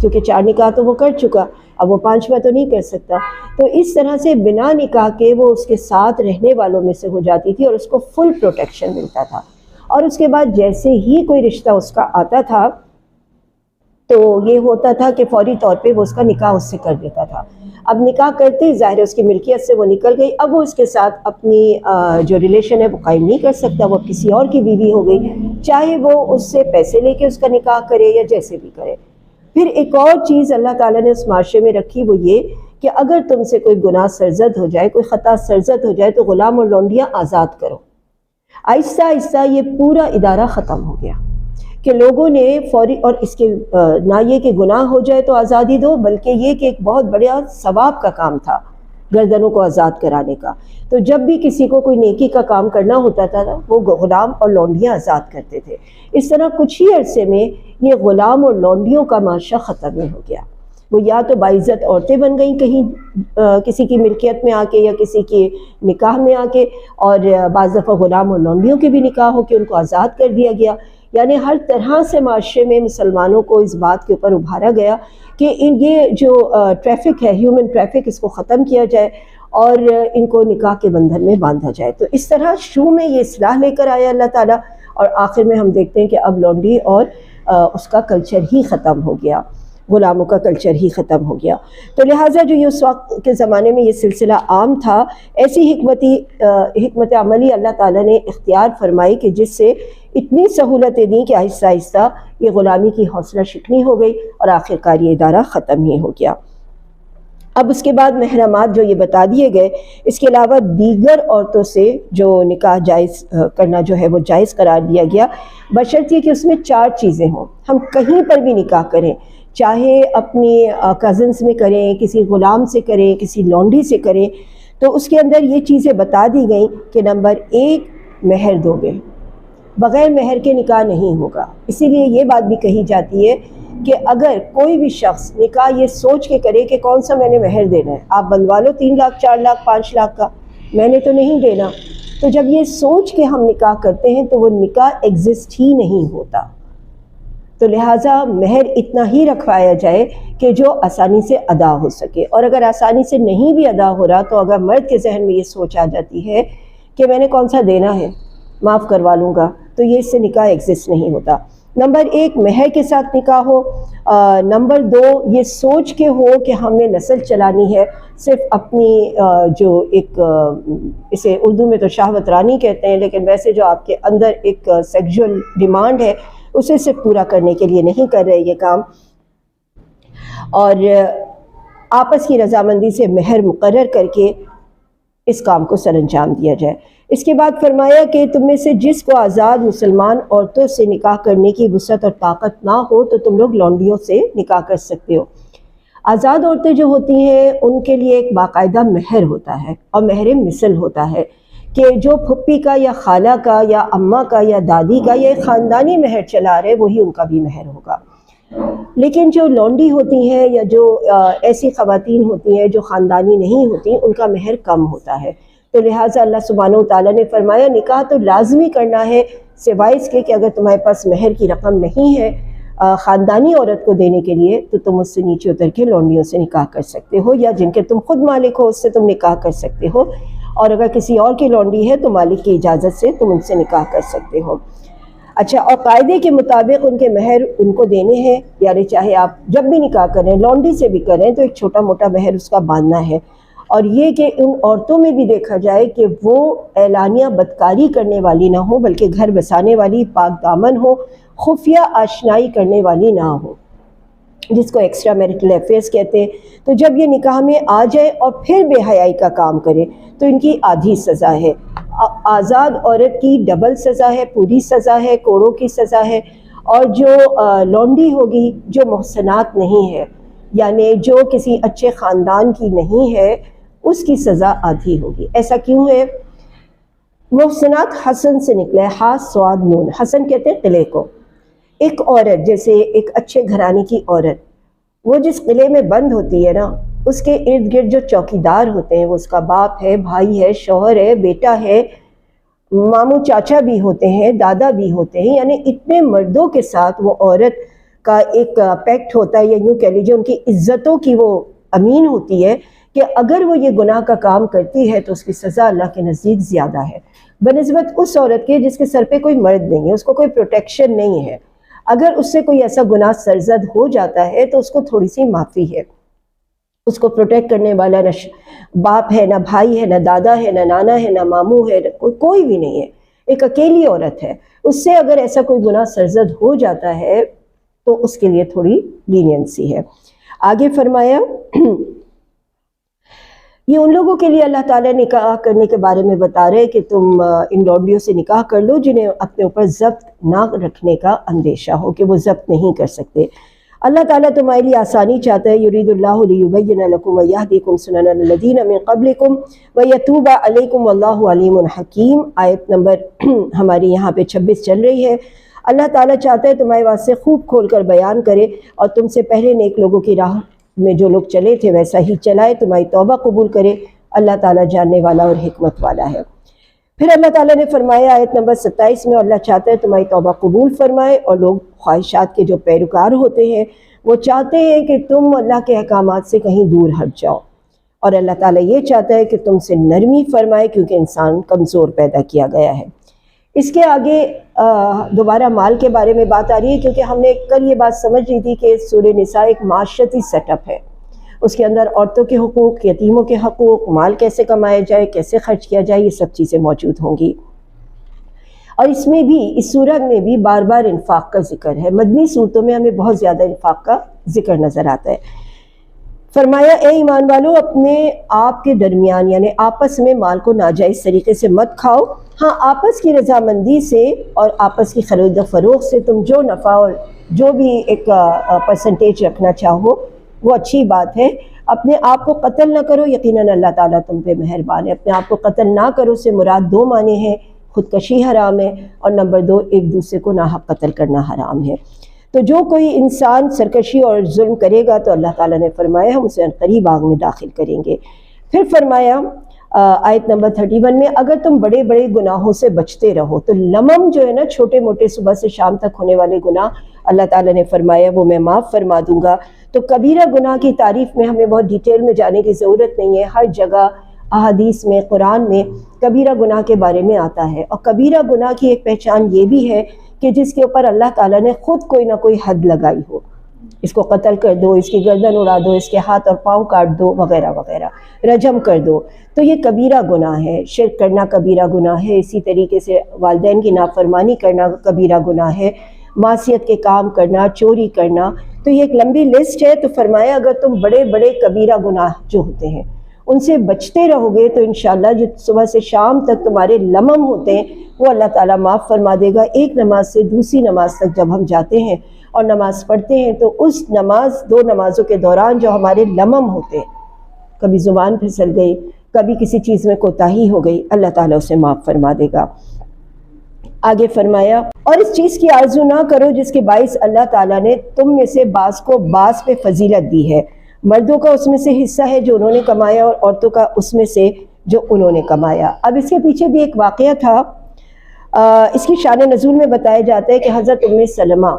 کیونکہ 4 نکاح تو وہ کر چکا، اب وہ 5واں تو نہیں کر سکتا. تو اس طرح سے بنا نکاح کے وہ اس کے ساتھ رہنے والوں میں سے ہو جاتی تھی اور اس کو فل پروٹیکشن ملتا تھا. اور اس کے بعد جیسے ہی کوئی رشتہ اس کا آتا تھا تو یہ ہوتا تھا کہ فوری طور پہ وہ اس کا نکاح اس سے کر دیتا تھا. اب نکاح کرتے ہی ظاہر ہے اس کی ملکیت سے وہ نکل گئی، اب وہ اس کے ساتھ اپنی جو ریلیشن ہے وہ قائم نہیں کر سکتا، وہ کسی اور کی بیوی ہو گئی، چاہے وہ اس سے پیسے لے کے اس کا نکاح کرے یا جیسے بھی کرے. پھر ایک اور چیز اللہ تعالیٰ نے اس معاشرے میں رکھی، وہ یہ کہ اگر تم سے کوئی گناہ سرزد ہو جائے، کوئی خطا سرزد ہو جائے تو غلام اور لونڈیاں آزاد کرو. آہستہ آہستہ یہ پورا ادارہ ختم ہو گیا کہ لوگوں نے فوری، اور اس کے نہ یہ کہ گناہ ہو جائے تو آزادی دو، بلکہ یہ کہ ایک بہت بڑا ثواب کا کام تھا گردنوں کو آزاد کرانے کا. تو جب بھی کسی کو کوئی نیکی کا کام کرنا ہوتا تھا وہ غلام اور لونڈیاں آزاد کرتے تھے. اس طرح کچھ ہی عرصے میں یہ غلام اور لونڈیوں کا معاشرہ ختم ہی ہو گیا. وہ یا تو باعزت عورتیں بن گئیں کہیں کسی کی ملکیت میں آ کے یا کسی کے نکاح میں آ کے، اور بعض دفعہ غلام اور لونڈیوں کے بھی نکاح ہو کے ان کو آزاد کر دیا گیا. یعنی ہر طرح سے معاشرے میں مسلمانوں کو اس بات کے اوپر ابھارا گیا کہ یہ جو ٹریفک ہے، ہیومن ٹریفک، اس کو ختم کیا جائے اور ان کو نکاح کے بندھن میں باندھا جائے. تو اس طرح شروع میں یہ اصلاح لے کر آیا اللہ تعالیٰ، اور آخر میں ہم دیکھتے ہیں کہ اب لونڈی اور اس کا کلچر ہی ختم ہو گیا، غلاموں کا کلچر ہی ختم ہو گیا. تو لہٰذا جو یہ اس وقت کے زمانے میں یہ سلسلہ عام تھا، ایسی حکمت عملی اللہ تعالیٰ نے اختیار فرمائی کہ جس سے اتنی سہولتیں دیں کہ آہستہ آہستہ یہ غلامی کی حوصلہ شکنی ہو گئی اور آخرکار یہ ادارہ ختم ہی ہو گیا. اب اس کے بعد محرمات جو یہ بتا دیے گئے، اس کے علاوہ دیگر عورتوں سے جو نکاح جائز کرنا جو ہے وہ جائز قرار دیا گیا، بشرط یہ کہ اس میں 4 چیزیں ہوں. ہم کہیں پر بھی نکاح کریں، چاہے اپنی کزنس میں کریں، کسی غلام سے کریں، کسی لونڈی سے کریں، تو اس کے اندر یہ چیزیں بتا دی گئیں کہ نمبر 1 مہر دو گے، بغیر مہر کے نکاح نہیں ہوگا. اسی لیے یہ بات بھی کہی جاتی ہے کہ اگر کوئی بھی شخص نکاح یہ سوچ کے کرے کہ کون سا میں نے مہر دینا ہے، آپ بنوا لو 3 لاکھ 4 لاکھ 5 لاکھ کا، میں نے تو نہیں دینا. تو جب یہ سوچ کے ہم نکاح کرتے ہیں تو وہ نکاح ایگزسٹ ہی نہیں ہوتا. تو لہٰذا مہر اتنا ہی رکھوایا جائے کہ جو آسانی سے ادا ہو سکے، اور اگر آسانی سے نہیں بھی ادا ہو رہا تو اگر مرد کے ذہن میں یہ سوچ آ جاتی ہے کہ میں نے کون سا دینا ہے، معاف کروا لوں گا، تو یہ اس سے نکاح ایگزسٹ نہیں ہوتا. نمبر 1 مہر کے ساتھ نکاح ہو. نمبر 2 یہ سوچ کے ہو کہ ہم نے نسل چلانی ہے، صرف اپنی جو ایک اسے اردو میں تو شہوت رانی کہتے ہیں، لیکن ویسے جو آپ کے اندر ایک سیکشول ڈیمانڈ ہے اسے صرف پورا کرنے کے لیے نہیں کر رہے یہ کام. اور آپس کی رضامندی سے مہر مقرر کر کے اس کام کو سر انجام دیا جائے. اس کے بعد فرمایا کہ تم میں سے جس کو آزاد مسلمان عورتوں سے نکاح کرنے کی وسعت اور طاقت نہ ہو تو تم لوگ لونڈیوں سے نکاح کر سکتے ہو. آزاد عورتیں جو ہوتی ہیں ان کے لیے ایک باقاعدہ مہر ہوتا ہے، اور مہر مثل ہوتا ہے کہ جو پھپھی کا یا خالہ کا یا اماں کا یا دادی کا یا ایک خاندانی مہر چلا رہے وہی ان کا بھی مہر ہوگا. لیکن جو لونڈی ہوتی ہیں یا جو ایسی خواتین ہوتی ہیں جو خاندانی نہیں ہوتی، ان کا مہر کم ہوتا ہے. تو لہٰذا اللہ سبحانہ و تعالیٰ نے فرمایا نکاح تو لازمی کرنا ہے، سوائے اس کے کہ اگر تمہارے پاس مہر کی رقم نہیں ہے خاندانی عورت کو دینے کے لیے تو تم اس سے نیچے اتر کے لونڈیوں سے نکاح کر سکتے ہو، یا جن کے تم خود مالک ہو اس سے تم نکاح کر سکتے ہو، اور اگر کسی اور کی لونڈی ہے تو مالک کی اجازت سے تم ان سے نکاح کر سکتے ہو. اچھا، اور قاعدے کے مطابق ان کے مہر ان کو دینے ہیں، یعنی چاہے آپ جب بھی نکاح کریں لونڈی سے بھی کریں تو ایک چھوٹا موٹا مہر اس کا باندھنا ہے. اور یہ کہ ان عورتوں میں بھی دیکھا جائے کہ وہ اعلانیہ بدکاری کرنے والی نہ ہو، بلکہ گھر بسانے والی، پاک دامن ہو، خفیہ آشنائی کرنے والی نہ ہو، جس کو ایکسٹرا میرٹل افیئرس کہتے ہیں. تو جب یہ نکاح میں آ جائے اور پھر بے حیائی کا کام کرے تو ان کی آدھی سزا ہے. آزاد عورت کی ڈبل سزا ہے، پوری سزا ہے، کوڑوں کی سزا ہے. اور جو لونڈی ہوگی جو محسنات نہیں ہے، یعنی جو کسی اچھے خاندان کی نہیں ہے، اس کی سزا آدھی ہوگی. ایسا کیوں ہے؟ محسنات حسن سے نکلا ہے، ہاں سواد نون، حسن کہتے ہیں قلعے کو. ایک عورت جیسے ایک اچھے گھرانے کی عورت، وہ جس قلعے میں بند ہوتی ہے نا، اس کے ارد گرد جو چوکیدار ہوتے ہیں، وہ اس کا باپ ہے، بھائی ہے، شوہر ہے، بیٹا ہے، ماموں چاچا بھی ہوتے ہیں، دادا بھی ہوتے ہیں، یعنی اتنے مردوں کے ساتھ وہ عورت کا ایک پیکٹ ہوتا ہے، یا یوں کہہ لیجیے ان کی عزتوں کی وہ امین ہوتی ہے کہ اگر وہ یہ گناہ کا کام کرتی ہے تو اس کی سزا اللہ کے نزدیک زیادہ ہے بنسبت اس عورت کے جس کے سر پہ کوئی مرد نہیں ہے، اس کو کوئی پروٹیکشن نہیں ہے۔ اگر اس سے کوئی ایسا گناہ سرزد ہو جاتا ہے تو اس کو تھوڑی سی معافی ہے، اس کو پروٹیکٹ کرنے والا نہ باپ ہے، نہ بھائی ہے، نہ دادا ہے، نہ نانا ہے، نہ ماموں ہے، کوئی بھی نہیں ہے، ایک اکیلی عورت ہے۔ اس سے اگر ایسا کوئی گناہ سرزد ہو جاتا ہے تو اس کے لیے تھوڑی لینینسی ہے۔ آگے فرمایا یہ ان لوگوں کے لیے اللہ تعالیٰ نکاح کرنے کے بارے میں بتا رہے کہ تم ان لوڈیوں سے نکاح کر لو جنہیں اپنے اوپر ضبط نہ رکھنے کا اندیشہ ہو کہ وہ ضبط نہیں کر سکتے۔ اللہ تعالیٰ تمہارے لیے آسانی چاہتا ہے، یرید اللہ لیبین لکم ویہدیکم سنن الذین من قبلکم ویتوب علیکم واللہ علیم حکیم۔ آیت نمبر ہماری یہاں پہ 26 چل رہی ہے۔ اللہ تعالیٰ چاہتا ہے تمہارے واسطے خوب کھول کر بیان کرے اور تم سے پہلے نیک لوگوں کی راہ میں جو لوگ چلے تھے ویسا ہی چلائے، تمہاری توبہ قبول کرے، اللہ تعالیٰ جاننے والا اور حکمت والا ہے۔ پھر اللہ تعالیٰ نے فرمایا آیت نمبر 27 میں، اللہ چاہتا ہے تمہاری توبہ قبول فرمائے، اور لوگ خواہشات کے جو پیروکار ہوتے ہیں وہ چاہتے ہیں کہ تم اللہ کے احکامات سے کہیں دور ہٹ جاؤ، اور اللہ تعالیٰ یہ چاہتا ہے کہ تم سے نرمی فرمائے کیونکہ انسان کمزور پیدا کیا گیا ہے۔ اس کے آگے دوبارہ مال کے بارے میں بات آ رہی ہے، کیونکہ ہم نے کل یہ بات سمجھ لی تھی کہ سورہ نساء ایک معاشرتی سیٹ اپ ہے، اس کے اندر عورتوں کے حقوق، یتیموں کے حقوق، مال کیسے کمایا جائے، کیسے خرچ کیا جائے، یہ سب چیزیں موجود ہوں گی۔ اور اس میں بھی، اس سورت میں بھی بار بار انفاق کا ذکر ہے۔ مدنی صورتوں میں ہمیں بہت زیادہ انفاق کا ذکر نظر آتا ہے۔ فرمایا اے ایمان والو، اپنے آپ کے درمیان یعنی آپس میں مال کو ناجائز طریقے سے مت کھاؤ، ہاں آپس کی رضامندی سے اور آپس کی خرید و فروخت سے تم جو نفع اور جو بھی ایک پرسنٹیج رکھنا چاہو وہ اچھی بات ہے۔ اپنے آپ کو قتل نہ کرو، یقیناً اللہ تعالیٰ تم پہ مہربان ہے۔ اپنے آپ کو قتل نہ کرو سے مراد دو معنی ہیں، خودکشی حرام ہے، اور نمبر 2 ایک دوسرے کو ناحق قتل کرنا حرام ہے۔ تو جو کوئی انسان سرکشی اور ظلم کرے گا تو اللہ تعالیٰ نے فرمایا ہم اسے قریب آگ میں داخل کریں گے۔ پھر فرمایا آیت نمبر 31 میں، اگر تم بڑے بڑے گناہوں سے بچتے رہو، تو لمم جو ہے نا، چھوٹے موٹے صبح سے شام تک ہونے والے گناہ، اللہ تعالیٰ نے فرمایا وہ میں معاف فرما دوں گا۔ تو کبیرہ گناہ کی تعریف میں ہمیں بہت ڈیٹیل میں جانے کی ضرورت نہیں ہے، ہر جگہ احادیث میں، قرآن میں کبیرہ گناہ کے بارے میں آتا ہے۔ اور کبیرہ گناہ کی ایک پہچان یہ بھی ہے کہ جس کے اوپر اللہ تعالیٰ نے خود کوئی نہ کوئی حد لگائی ہو، اس کو قتل کر دو، اس کی گردن اڑا دو، اس کے ہاتھ اور پاؤں کاٹ دو، وغیرہ وغیرہ، رجم کر دو، تو یہ کبیرہ گناہ ہے۔ شرک کرنا کبیرہ گناہ ہے، اسی طریقے سے والدین کی نافرمانی کرنا کبیرہ گناہ ہے، معصیت کے کام کرنا، چوری کرنا، تو یہ ایک لمبی لسٹ ہے۔ تو فرمایا اگر تم بڑے بڑے کبیرہ گناہ جو ہوتے ہیں ان سے بچتے رہو گے تو انشاءاللہ جو صبح سے شام تک تمہارے لمم ہوتے ہیں وہ اللہ تعالیٰ معاف فرما دے گا۔ ایک نماز سے دوسری نماز تک جب ہم جاتے ہیں اور نماز پڑھتے ہیں تو اس نماز، دو نمازوں کے دوران جو ہمارے لمم ہوتے ہیں، کبھی زبان پھسل گئی، کبھی کسی چیز میں کوتاہی ہو گئی، اللہ تعالیٰ اسے معاف فرما دے گا۔ آگے فرمایا اور اس چیز کی آرزو نہ کرو جس کے باعث اللہ تعالیٰ نے تم میں سے بعض کو بعض پہ فضیلت دی ہے، مردوں کا اس میں سے حصہ ہے جو انہوں نے کمایا اور عورتوں کا اس میں سے جو انہوں نے کمایا۔ اب اس کے پیچھے بھی ایک واقعہ تھا، اس کی شان نزول میں بتایا جاتا ہے کہ حضرت ام سلمہ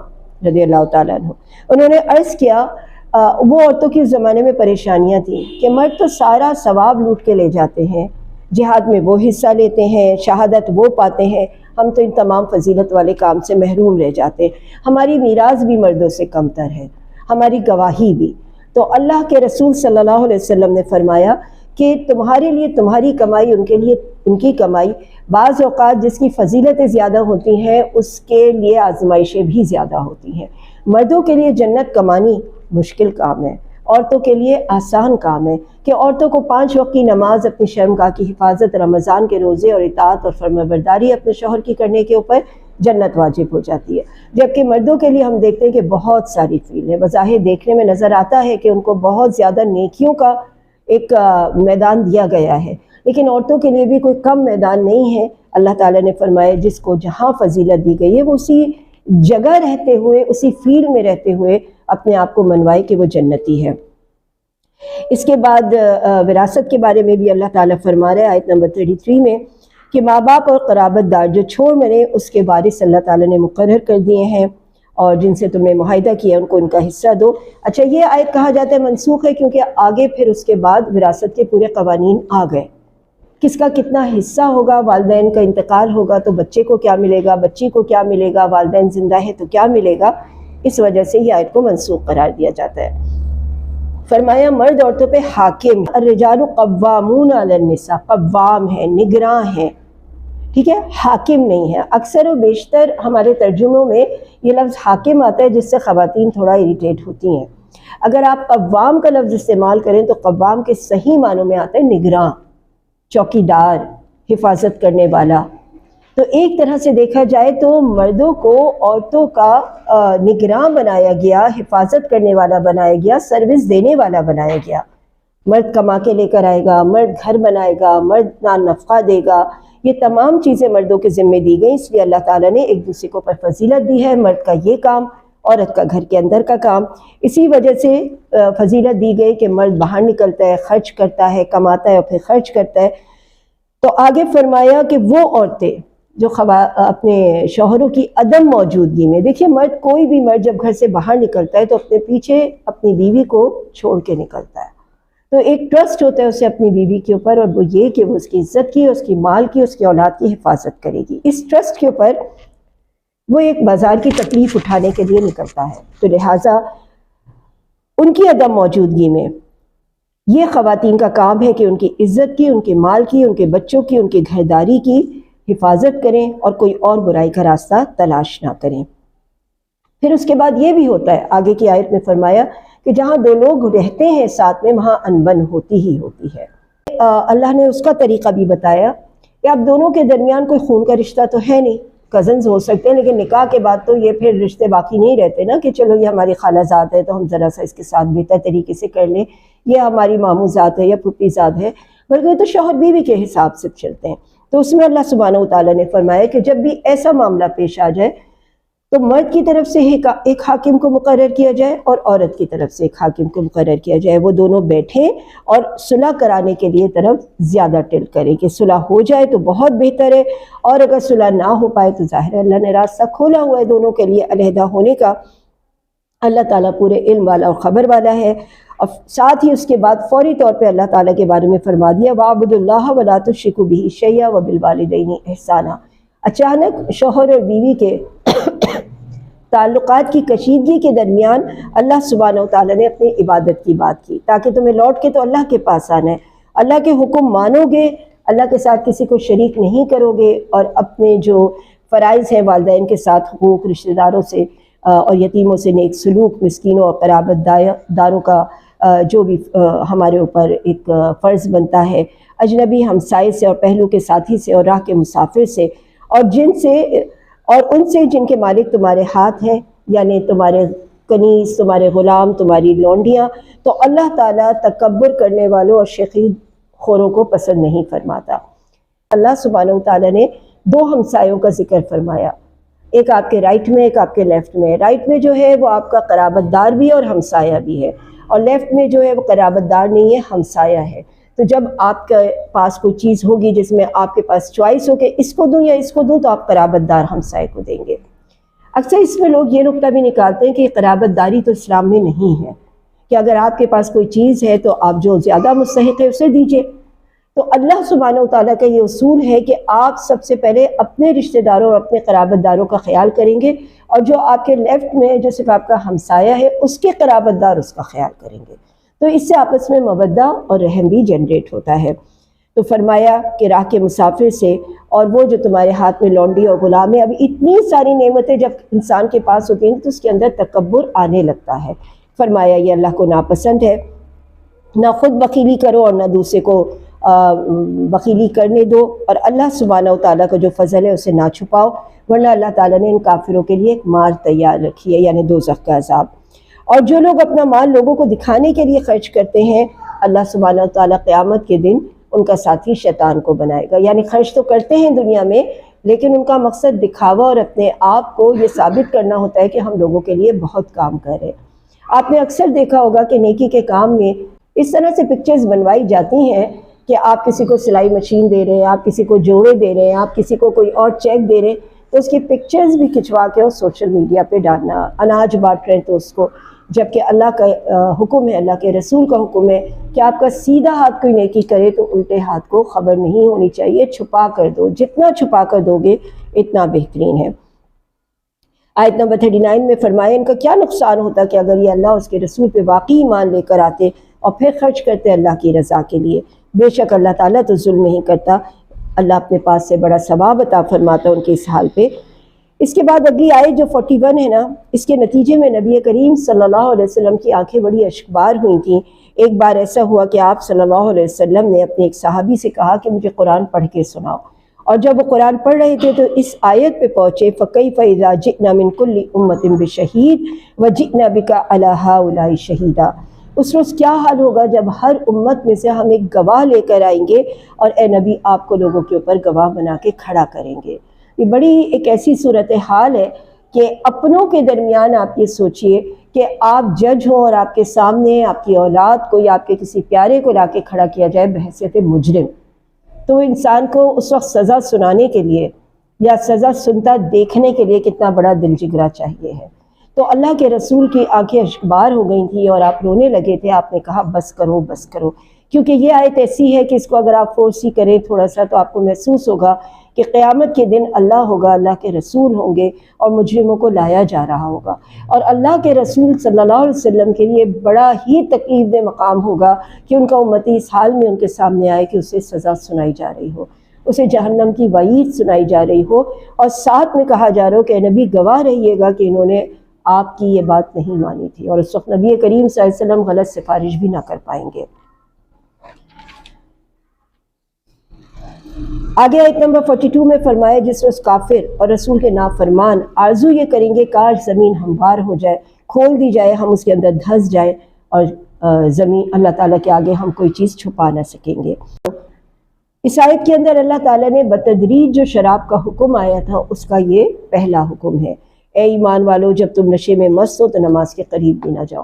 رضی اللہ تعالیٰ عنہ انہوں نے عرض کیا، وہ عورتوں کی اس زمانے میں پریشانیاں تھیں کہ مرد تو سارا ثواب لوٹ کے لے جاتے ہیں، جہاد میں وہ حصہ لیتے ہیں، شہادت وہ پاتے ہیں، ہم تو ان تمام فضیلت والے کام سے محروم رہ جاتے ہیں، ہماری میراث بھی مردوں سے کم تر ہے، ہماری گواہی بھی۔ تو اللہ کے رسول صلی اللہ علیہ وسلم نے فرمایا کہ تمہارے لیے تمہاری کمائی، ان کے لیے ان کی کمائی، بعض اوقات جس کی فضیلتیں زیادہ ہوتی ہیں اس کے لیے آزمائشیں بھی زیادہ ہوتی ہیں۔ مردوں کے لیے جنت کمانی مشکل کام ہے، عورتوں کے لیے آسان کام ہے کہ عورتوں کو 5 وقت کی نماز، اپنی شرمگاہ کی حفاظت، رمضان کے روزے اور اطاعت اور فرمانبرداری اپنے شوہر کی کرنے کے اوپر جنت واجب ہو جاتی ہے، جبکہ مردوں کے لیے ہم دیکھتے ہیں کہ بہت ساری فیلڈ ہے، بظاہر دیکھنے میں نظر آتا ہے کہ ان کو بہت زیادہ نیکیوں کا ایک میدان دیا گیا ہے، لیکن عورتوں کے لیے بھی کوئی کم میدان نہیں ہے۔ اللہ تعالیٰ نے فرمایا جس کو جہاں فضیلت دی گئی ہے وہ اسی جگہ رہتے ہوئے، اسی فیلڈ میں رہتے ہوئے اپنے آپ کو منوائے کہ وہ جنتی ہے۔ اس کے بعد وراثت کے بارے میں بھی اللہ تعالیٰ فرما رہا ہے آیت نمبر 33 میں کہ ماں باپ اور قرابت دار جو چھوڑ مرے اس کے وارث اللہ تعالیٰ نے مقرر کر دیے ہیں، اور جن سے تم نے معاہدہ کیا ان کو ان کا حصہ دو۔ اچھا یہ آیت کہا جاتا ہے منسوخ ہے کیونکہ آگے پھر اس کے بعد وراثت کے پورے قوانین آ گئے، کس کا کتنا حصہ ہوگا، والدین کا انتقال ہوگا تو بچے کو کیا ملے گا، بچی کو کیا ملے گا، والدین زندہ ہے تو کیا ملے گا، اس وجہ سے یہ آیت کو منسوخ قرار دیا جاتا ہے۔ فرمایا مرد عورتوں پہ حاکم، الرجال قوامون علی النساء، قوام ہے، نگراں ہے، ٹھیک ہے، حاکم نہیں ہے۔ اکثر و بیشتر ہمارے ترجموں میں یہ لفظ حاکم آتا ہے جس سے خواتین تھوڑا اریٹیٹ ہوتی ہیں۔ اگر آپ قوام کا لفظ استعمال کریں تو قوام کے صحیح معنوں میں آتا ہے نگراں، چوکیدار، حفاظت کرنے والا۔ تو ایک طرح سے دیکھا جائے تو مردوں کو عورتوں کا نگراں بنایا گیا، حفاظت کرنے والا بنایا گیا، سروس دینے والا بنایا گیا۔ مرد کما کے لے کر آئے گا، مرد گھر بنائے گا، مرد نان نفقہ دے گا، یہ تمام چیزیں مردوں کے ذمے دی گئیں، اس لیے اللہ تعالیٰ نے ایک دوسرے کو پر فضیلت دی ہے، مرد کا یہ کام، عورت کا گھر کے اندر کا کام۔ اسی وجہ سے فضیلت دی گئی کہ مرد باہر نکلتا ہے، خرچ کرتا ہے، کماتا ہے اور پھر خرچ کرتا ہے۔ تو آگے فرمایا کہ وہ عورتیں جو اپنے شوہروں کی عدم موجودگی میں، دیکھیے مرد، کوئی بھی مرد جب گھر سے باہر نکلتا ہے تو اپنے پیچھے اپنی بیوی کو چھوڑ کے نکلتا ہے، تو ایک ٹرسٹ ہوتا ہے اسے اپنی بیوی کے اوپر، اور وہ یہ کہ وہ اس کی عزت کی، اس کی مال کی، اس کی اولاد کی حفاظت کرے گی۔ اس ٹرسٹ کے اوپر وہ ایک بازار کی تکلیف اٹھانے کے لیے نکلتا ہے، تو لہٰذا ان کی عدم موجودگی میں یہ خواتین کا کام ہے کہ ان کی عزت کی، ان کے مال کی، ان کے بچوں کی، ان کی گھرداری کی حفاظت کریں اور کوئی اور برائی کا راستہ تلاش نہ کریں۔ پھر اس کے بعد یہ بھی ہوتا ہے، آگے کی آیت میں فرمایا کہ جہاں دو لوگ رہتے ہیں ساتھ میں وہاں انبن ہوتی ہی ہوتی ہے۔ اللہ نے اس کا طریقہ بھی بتایا کہ اب دونوں کے درمیان کوئی خون کا رشتہ تو ہے نہیں، کزنز ہو سکتے ہیں، لیکن نکاح کے بعد تو یہ پھر رشتے باقی نہیں رہتے نا کہ چلو یہ ہماری خالہ زاد ہے تو ہم ذرا سا اس کے ساتھ بہتر طریقے سے کر لیں، یہ ہماری ماموں زاد ہے یا پھوپھی زاد ہے، بلکہ تو شوہر بیوی کے حساب سے چلتے ہیں۔ تو اس میں اللہ سبحانہ وتعالیٰ نے فرمایا کہ جب بھی ایسا معاملہ پیش آ جائے تو مرد کی طرف سے ایک حاکم کو مقرر کیا جائے اور عورت کی طرف سے ایک حاکم کو مقرر کیا جائے، وہ دونوں بیٹھیں اور صلح کرانے کے لیے طرف زیادہ ٹل کریں کہ صلح ہو جائے تو بہت بہتر ہے، اور اگر صلح نہ ہو پائے تو ظاہر ہے اللہ نے راستہ کھولا ہوا ہے دونوں کے لیے علیحدہ ہونے کا۔ اللہ تعالیٰ پورے علم والا اور خبر والا ہے۔ اور ساتھ ہی اس کے بعد فوری طور پہ اللہ تعالیٰ کے بارے میں فرما دیا وَاعْبُدُوا اللَّهَ وَلَا تُشْرِكُوا بِهِ شَيْئًا وَبِالْوَالِدَيْنِ إِحْسَانًا۔ اچانک شوہر اور بیوی کے تعلقات کی کشیدگی کے درمیان اللہ سبحانہ وتعالیٰ نے اپنی عبادت کی بات کی، تاکہ تمہیں لوٹ کے تو اللہ کے پاس آنا ہے، اللہ کے حکم مانو گے، اللہ کے ساتھ کسی کو شریک نہیں کرو گے، اور اپنے جو فرائض ہیں والدین کے ساتھ حقوق، رشتہ داروں سے اور یتیموں سے نیک سلوک، مسکینوں اور قرابت داروں کا جو بھی ہمارے اوپر ایک فرض بنتا ہے، اجنبی ہمسائے سے اور پہلو کے ساتھی سے اور راہ کے مسافر سے، اور ان سے جن کے مالک تمہارے ہاتھ ہیں، یعنی تمہارے کنیز، تمہارے غلام، تمہاری لونڈیاں۔ تو اللہ تعالیٰ تکبر کرنے والوں اور شیخی خوروں کو پسند نہیں فرماتا۔ اللہ سبحانہ وتعالیٰ نے دو ہمسایوں کا ذکر فرمایا، ایک آپ کے رائٹ میں، ایک آپ کے لیفٹ میں۔ رائٹ میں جو ہے وہ آپ کا قرابت دار بھی اور ہمسایہ بھی ہے، اور لیفٹ میں جو ہے وہ قرابت دار نہیں ہے، ہمسایہ ہے۔ تو جب آپ کے پاس کوئی چیز ہوگی جس میں آپ کے پاس چوائس ہو کہ اس کو دوں یا اس کو دوں، تو آپ قرابت دار ہمسائے کو دیں گے۔ اکثر اس میں لوگ یہ نقطہ بھی نکالتے ہیں کہ قرابت داری تو اسلام میں نہیں ہے، کہ اگر آپ کے پاس کوئی چیز ہے تو آپ جو زیادہ مستحق ہے اسے دیجئے۔ تو اللہ سبحانہ وتعالیٰ کا یہ اصول ہے کہ آپ سب سے پہلے اپنے رشتہ داروں اور اپنے قرابت داروں کا خیال کریں گے، اور جو آپ کے لیفٹ میں جو صرف آپ کا ہمسایہ ہے اس کے قرابت دار اس کا خیال کریں گے، تو اس سے آپس میں مودہ اور رحم بھی جنریٹ ہوتا ہے۔ تو فرمایا کہ راہ کے مسافر سے، اور وہ جو تمہارے ہاتھ میں لونڈی اور غلام ہے۔ اب اتنی ساری نعمتیں جب انسان کے پاس ہوتی ہیں تو اس کے اندر تکبر آنے لگتا ہے۔ فرمایا یہ اللہ کو ناپسند ہے، نہ خود بخیلی کرو اور نہ دوسرے کو بخیلی کرنے دو، اور اللہ سبحانہ وتعالیٰ کا جو فضل ہے اسے نہ چھپاؤ، ورنہ اللہ تعالیٰ نے ان کافروں کے لیے ایک مار تیار رکھی ہے، یعنی دوزخ کا عذاب۔ اور جو لوگ اپنا مال لوگوں کو دکھانے کے لیے خرچ کرتے ہیں، اللہ سبحانہ وتعالیٰ قیامت کے دن ان کا ساتھی شیطان کو بنائے گا۔ یعنی خرچ تو کرتے ہیں دنیا میں، لیکن ان کا مقصد دکھاوا اور اپنے آپ کو یہ ثابت کرنا ہوتا ہے کہ ہم لوگوں کے لیے بہت کام کر رہے ہیں۔ آپ نے اکثر دیکھا ہوگا کہ نیکی کے کام میں اس طرح سے پکچرز بنوائی جاتی ہیں کہ آپ کسی کو سلائی مشین دے رہے ہیں، آپ کسی کو جوڑے دے رہے ہیں، آپ کسی کو کوئی اور چیک دے رہے ہیں، تو اس کی پکچرز بھی کھنچوا کے اور سوشل میڈیا پہ ڈالنا، اناج بانٹ رہے ہیں تو اس کو، جبکہ اللہ کا حکم ہے، اللہ کے رسول کا حکم ہے کہ آپ کا سیدھا ہاتھ کوئی نیکی کرے تو الٹے ہاتھ کو خبر نہیں ہونی چاہیے، چھپا کر دو، جتنا چھپا کر دو گے اتنا بہترین ہے۔ آیت نمبر 39 میں فرمایا ان کا کیا نقصان ہوتا کہ اگر یہ اللہ اس کے رسول پہ واقعی ایمان لے کر آتے اور پھر خرچ کرتے اللہ کی رضا کے لیے، بے شک اللہ تعالیٰ تو ظلم نہیں کرتا، اللہ اپنے پاس سے بڑا ثواب عطا فرماتا ان کے اس حال پہ۔ اس کے بعد اگلی آیت جو 41 ہے نا، اس کے نتیجے میں نبی کریم صلی اللہ علیہ وسلم کی آنکھیں بڑی اشکبار ہوئی تھیں۔ ایک بار ایسا ہوا کہ آپ صلی اللہ علیہ وسلم نے اپنے ایک صحابی سے کہا کہ مجھے قرآن پڑھ کے سناؤ، اور جب وہ قرآن پڑھ رہے تھے تو اس آیت پہ پہنچے فَكَيْفَ إِذَا جِئْنَا مِن كُلِّ أُمَّةٍ بِشَهِيدٍ وَجِئْنَا بِكَ عَلَى هَؤُلَاءِ شَهِيدًا۔ اس روز کیا حال ہوگا جب ہر امت میں سے ہم ایک گواہ لے کر آئیں گے اور اے نبی آپ کو لوگوں کے اوپر گواہ بنا کے کھڑا کریں گے۔ یہ بڑی ایک ایسی صورتحال ہے کہ اپنوں کے درمیان آپ یہ سوچئے کہ آپ جج ہوں اور آپ کے سامنے آپ کی اولاد کو یا آپ کے کسی پیارے کو لا کے کھڑا کیا جائے بحیثیت مجرم، تو انسان کو اس وقت سزا سنانے کے لیے یا سزا سنتا دیکھنے کے لیے کتنا بڑا دل جگرا چاہیے ہے۔ تو اللہ کے رسول کی آنکھیں اشکبار ہو گئی تھیں اور آپ رونے لگے تھے، آپ نے کہا بس کرو بس کرو، کیونکہ یہ آیت ایسی ہے کہ اس کو اگر آپ فورسی کریں تھوڑا سا تو آپ کو محسوس ہوگا کہ قیامت کے دن اللہ ہوگا، اللہ کے رسول ہوں گے اور مجرموں کو لایا جا رہا ہوگا، اور اللہ کے رسول صلی اللہ علیہ وسلم کے لیے بڑا ہی تکلیف دہ مقام ہوگا کہ ان کا امتی اس حال میں ان کے سامنے آئے کہ اسے سزا سنائی جا رہی ہو، اسے جہنم کی وعید سنائی جا رہی ہو، اور ساتھ میں کہا جا رہا ہو کہ اے نبی گواہ رہیے گا کہ انہوں نے آپ کی یہ بات نہیں مانی تھی، اور اس وقت نبی کریم صلی اللہ علیہ وسلم غلط سفارش بھی نہ کر پائیں گے۔ آگے آیت نمبر 42 میں فرمایا جس روز کافر اور رسول کے نافرمان آرزو یہ کریں گے کاش زمین ہموار ہو جائے، کھول دی جائے، ہم اس کے اندر دھس جائیں اور زمین اللہ تعالیٰ کے آگے ہم کوئی چیز چھپا نہ سکیں گے۔ اس آیت کے اندر اللہ تعالیٰ نے بتدریج جو شراب کا حکم آیا تھا اس کا یہ پہلا حکم ہے، اے ایمان والو جب تم نشے میں مست ہو تو نماز کے قریب بھی نہ جاؤ۔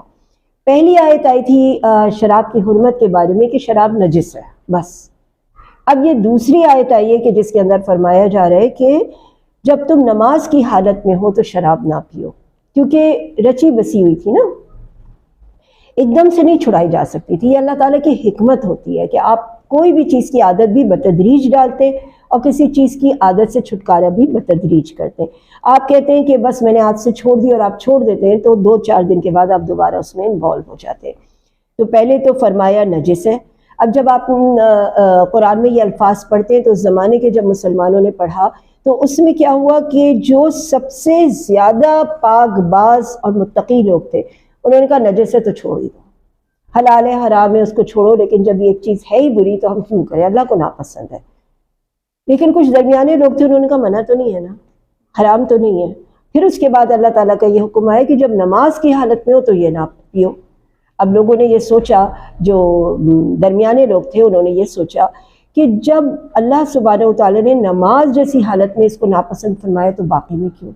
پہلی آیت آئی تھی شراب کی حرمت کے بارے میں کہ شراب نجس ہے، بس۔ اب یہ دوسری آیت آئی ہے کہ جس کے اندر فرمایا جا رہا ہے کہ جب تم نماز کی حالت میں ہو تو شراب نہ پیو، کیونکہ رچی بسی ہوئی تھی نا، ایک دم سے نہیں چھڑائی جا سکتی تھی۔ یہ اللہ تعالیٰ کی حکمت ہوتی ہے کہ آپ کوئی بھی چیز کی عادت بھی بتدریج ڈالتے اور کسی چیز کی عادت سے چھٹکارا بھی بتدریج کرتے ہیں۔ آپ کہتے ہیں کہ بس میں نے آج سے چھوڑ دی اور آپ چھوڑ دیتے ہیں تو 2-4 دن کے بعد آپ دوبارہ اس میں انوالو ہو جاتے ہیں۔ تو پہلے تو فرمایا نجس ہے۔ اب جب آپ قرآن میں یہ الفاظ پڑھتے ہیں تو اس زمانے کے جب مسلمانوں نے پڑھا تو اس میں کیا ہوا کہ جو سب سے زیادہ پاک باز اور متقی لوگ تھے انہوں نے کہا نجس ہے تو چھوڑ ہی دو، حلال ہے حرام ہے اس کو چھوڑو، لیکن جب یہ ایک چیز ہے ہی بری تو ہم کیوں کریں، اللہ کو ناپسند ہے۔ لیکن کچھ درمیانے لوگ تھے انہوں نے کہا منع تو نہیں ہے نا، حرام تو نہیں ہے۔ پھر اس کے بعد اللہ تعالیٰ کا یہ حکم آیا کہ جب نماز کی حالت میں ہو تو یہ نہ پیو۔ اب لوگوں نے یہ سوچا، جو درمیانے لوگ تھے انہوں نے یہ سوچا کہ جب اللہ سبحانہ وتعالیٰ نے نماز جیسی حالت میں اس کو ناپسند فرمایا تو باقی میں کیوں،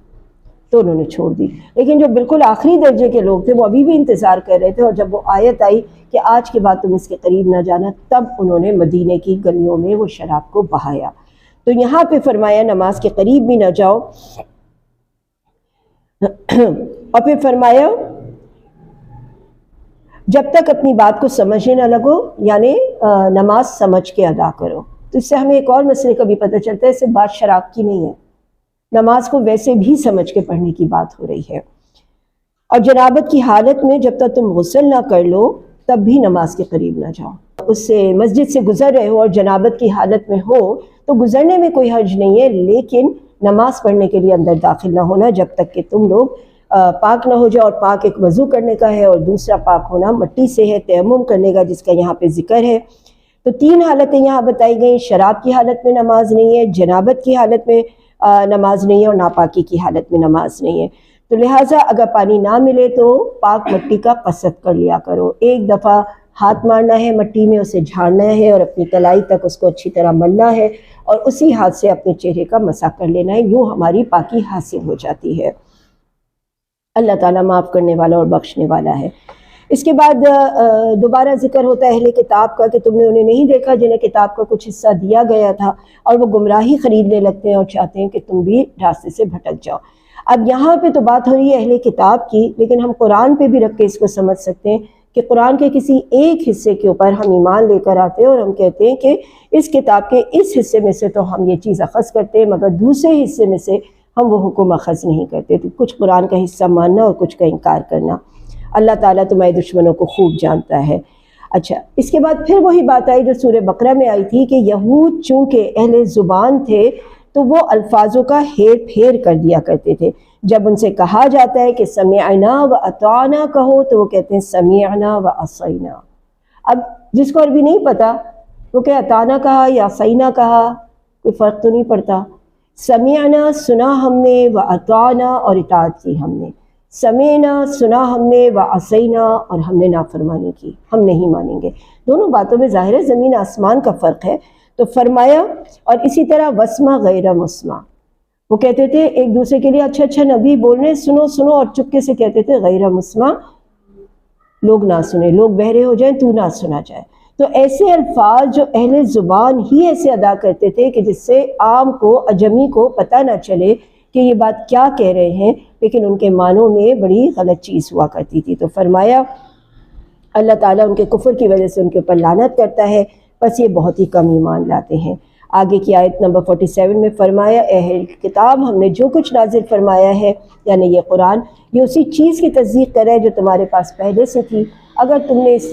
تو انہوں نے چھوڑ دی۔ لیکن جو بالکل آخری درجے کے لوگ تھے وہ ابھی بھی انتظار کر رہے تھے، اور جب وہ آیت آئی کہ آج کے بعد تم اس کے قریب نہ جانا، تب انہوں نے مدینے کی گلیوں میں وہ شراب کو بہایا۔ تو یہاں پہ فرمایا نماز کے قریب بھی نہ جاؤ، اور پھر فرمایا جب تک اپنی بات کو سمجھنے نہ لگو، یعنی نماز سمجھ کے ادا کرو۔ تو اس سے ہمیں ایک اور مسئلے کا بھی پتہ چلتا ہے، صرف بات شراب کی نہیں ہے، نماز کو ویسے بھی سمجھ کے پڑھنے کی بات ہو رہی ہے۔ اور جنابت کی حالت میں جب تک تم غسل نہ کر لو تب بھی نماز کے قریب نہ جاؤ۔ اس سے مسجد سے گزر رہے ہو اور جنابت کی حالت میں ہو تو گزرنے میں کوئی حرج نہیں ہے، لیکن نماز پڑھنے کے لیے اندر داخل نہ ہونا جب تک کہ تم لوگ پاک نہ ہو جاؤ۔ اور پاک ایک وضو کرنے کا ہے اور دوسرا پاک ہونا مٹی سے ہے، تیمم کرنے کا جس کا یہاں پہ ذکر ہے۔ تو 3 حالتیں یہاں بتائی گئیں، شراب کی حالت میں نماز نہیں ہے، جنابت کی حالت میں نماز نہیں ہے، اور ناپاکی کی حالت میں نماز نہیں ہے۔ تو لہٰذا اگر پانی نہ ملے تو پاک مٹی کا قصد کر لیا کرو، ایک دفعہ ہاتھ مارنا ہے مٹی میں، اسے جھاڑنا ہے اور اپنی کلائی تک اس کو اچھی طرح ملنا ہے، اور اسی ہاتھ سے اپنے چہرے کا مسح کر لینا ہے، یوں ہماری پاکی حاصل ہو جاتی ہے۔ اللہ تعالیٰ معاف کرنے والا اور بخشنے والا ہے۔ اس کے بعد دوبارہ ذکر ہوتا ہے اہل کتاب کا کہ تم نے انہیں نہیں دیکھا جنہیں کتاب کا کچھ حصہ دیا گیا تھا اور وہ گمراہی خریدنے لگتے ہیں اور چاہتے ہیں کہ تم بھی راستے سے بھٹک جاؤ۔ اب یہاں پہ تو بات ہو رہی ہے اہل کتاب کی، لیکن ہم قرآن پہ بھی رکھ کے اس کو سمجھ سکتے ہیں کہ قرآن کے کسی ایک حصے کے اوپر ہم ایمان لے کر آتے ہیں اور ہم کہتے ہیں کہ اس کتاب کے اس حصے میں سے تو ہم یہ چیز اخذ کرتے ہیں، مگر دوسرے حصے میں سے ہم وہ حکم اخذ نہیں کرتے۔ تو کچھ قرآن کا حصہ ماننا اور کچھ کا انکار کرنا۔ اللہ تعالیٰ تمہارے دشمنوں کو خوب جانتا ہے۔ اچھا، اس کے بعد پھر وہی بات آئی جو سورہ بقرہ میں آئی تھی کہ یہود چونکہ اہل زبان تھے تو وہ الفاظوں کا ہیر پھیر کر دیا کرتے تھے۔ جب ان سے کہا جاتا ہے کہ سمعنا و اطعنا کہو تو وہ کہتے ہیں سمعنا و عصینا۔ اب جس کو عربی نہیں پتا وہ کہ اطعنا کہا یا عصینا کہا، کوئی فرق تو نہیں پڑتا۔ سمعنا سنا ہم نے، و اطعنا اور اطاعت کی ہم نے۔ سمعنا سنا ہم نے، و عصینا اور ہم نے نافرمانی کی، ہم نہیں مانیں گے۔ دونوں باتوں میں ظاہر ہے زمین آسمان کا فرق ہے۔ تو فرمایا، اور اسی طرح وسمع غیر مسمع، وہ کہتے تھے ایک دوسرے کے لیے اچھا اچھا نبی بول رہے سنو سنو، اور چپکے سے کہتے تھے غیر مسمع، لوگ نہ سنیں، لوگ بہرے ہو جائیں تو نہ سنا جائے۔ تو ایسے الفاظ جو اہل زبان ہی ایسے ادا کرتے تھے کہ جس سے عام کو، اجمی کو پتہ نہ چلے کہ یہ بات کیا کہہ رہے ہیں، لیکن ان کے معنوں میں بڑی غلط چیز ہوا کرتی تھی۔ تو فرمایا اللہ تعالیٰ ان کے کفر کی وجہ سے ان کے اوپر لعنت کرتا ہے، بس یہ بہت ہی کم ایمان لاتے ہیں۔ آگے کی آیت نمبر 47 میں فرمایا، اے اہل کتاب ہم نے جو کچھ نازل فرمایا ہے، یعنی یہ قرآن، یہ اسی چیز کی تصدیق کرے جو تمہارے پاس پہلے سے تھی۔ اگر تم نے اس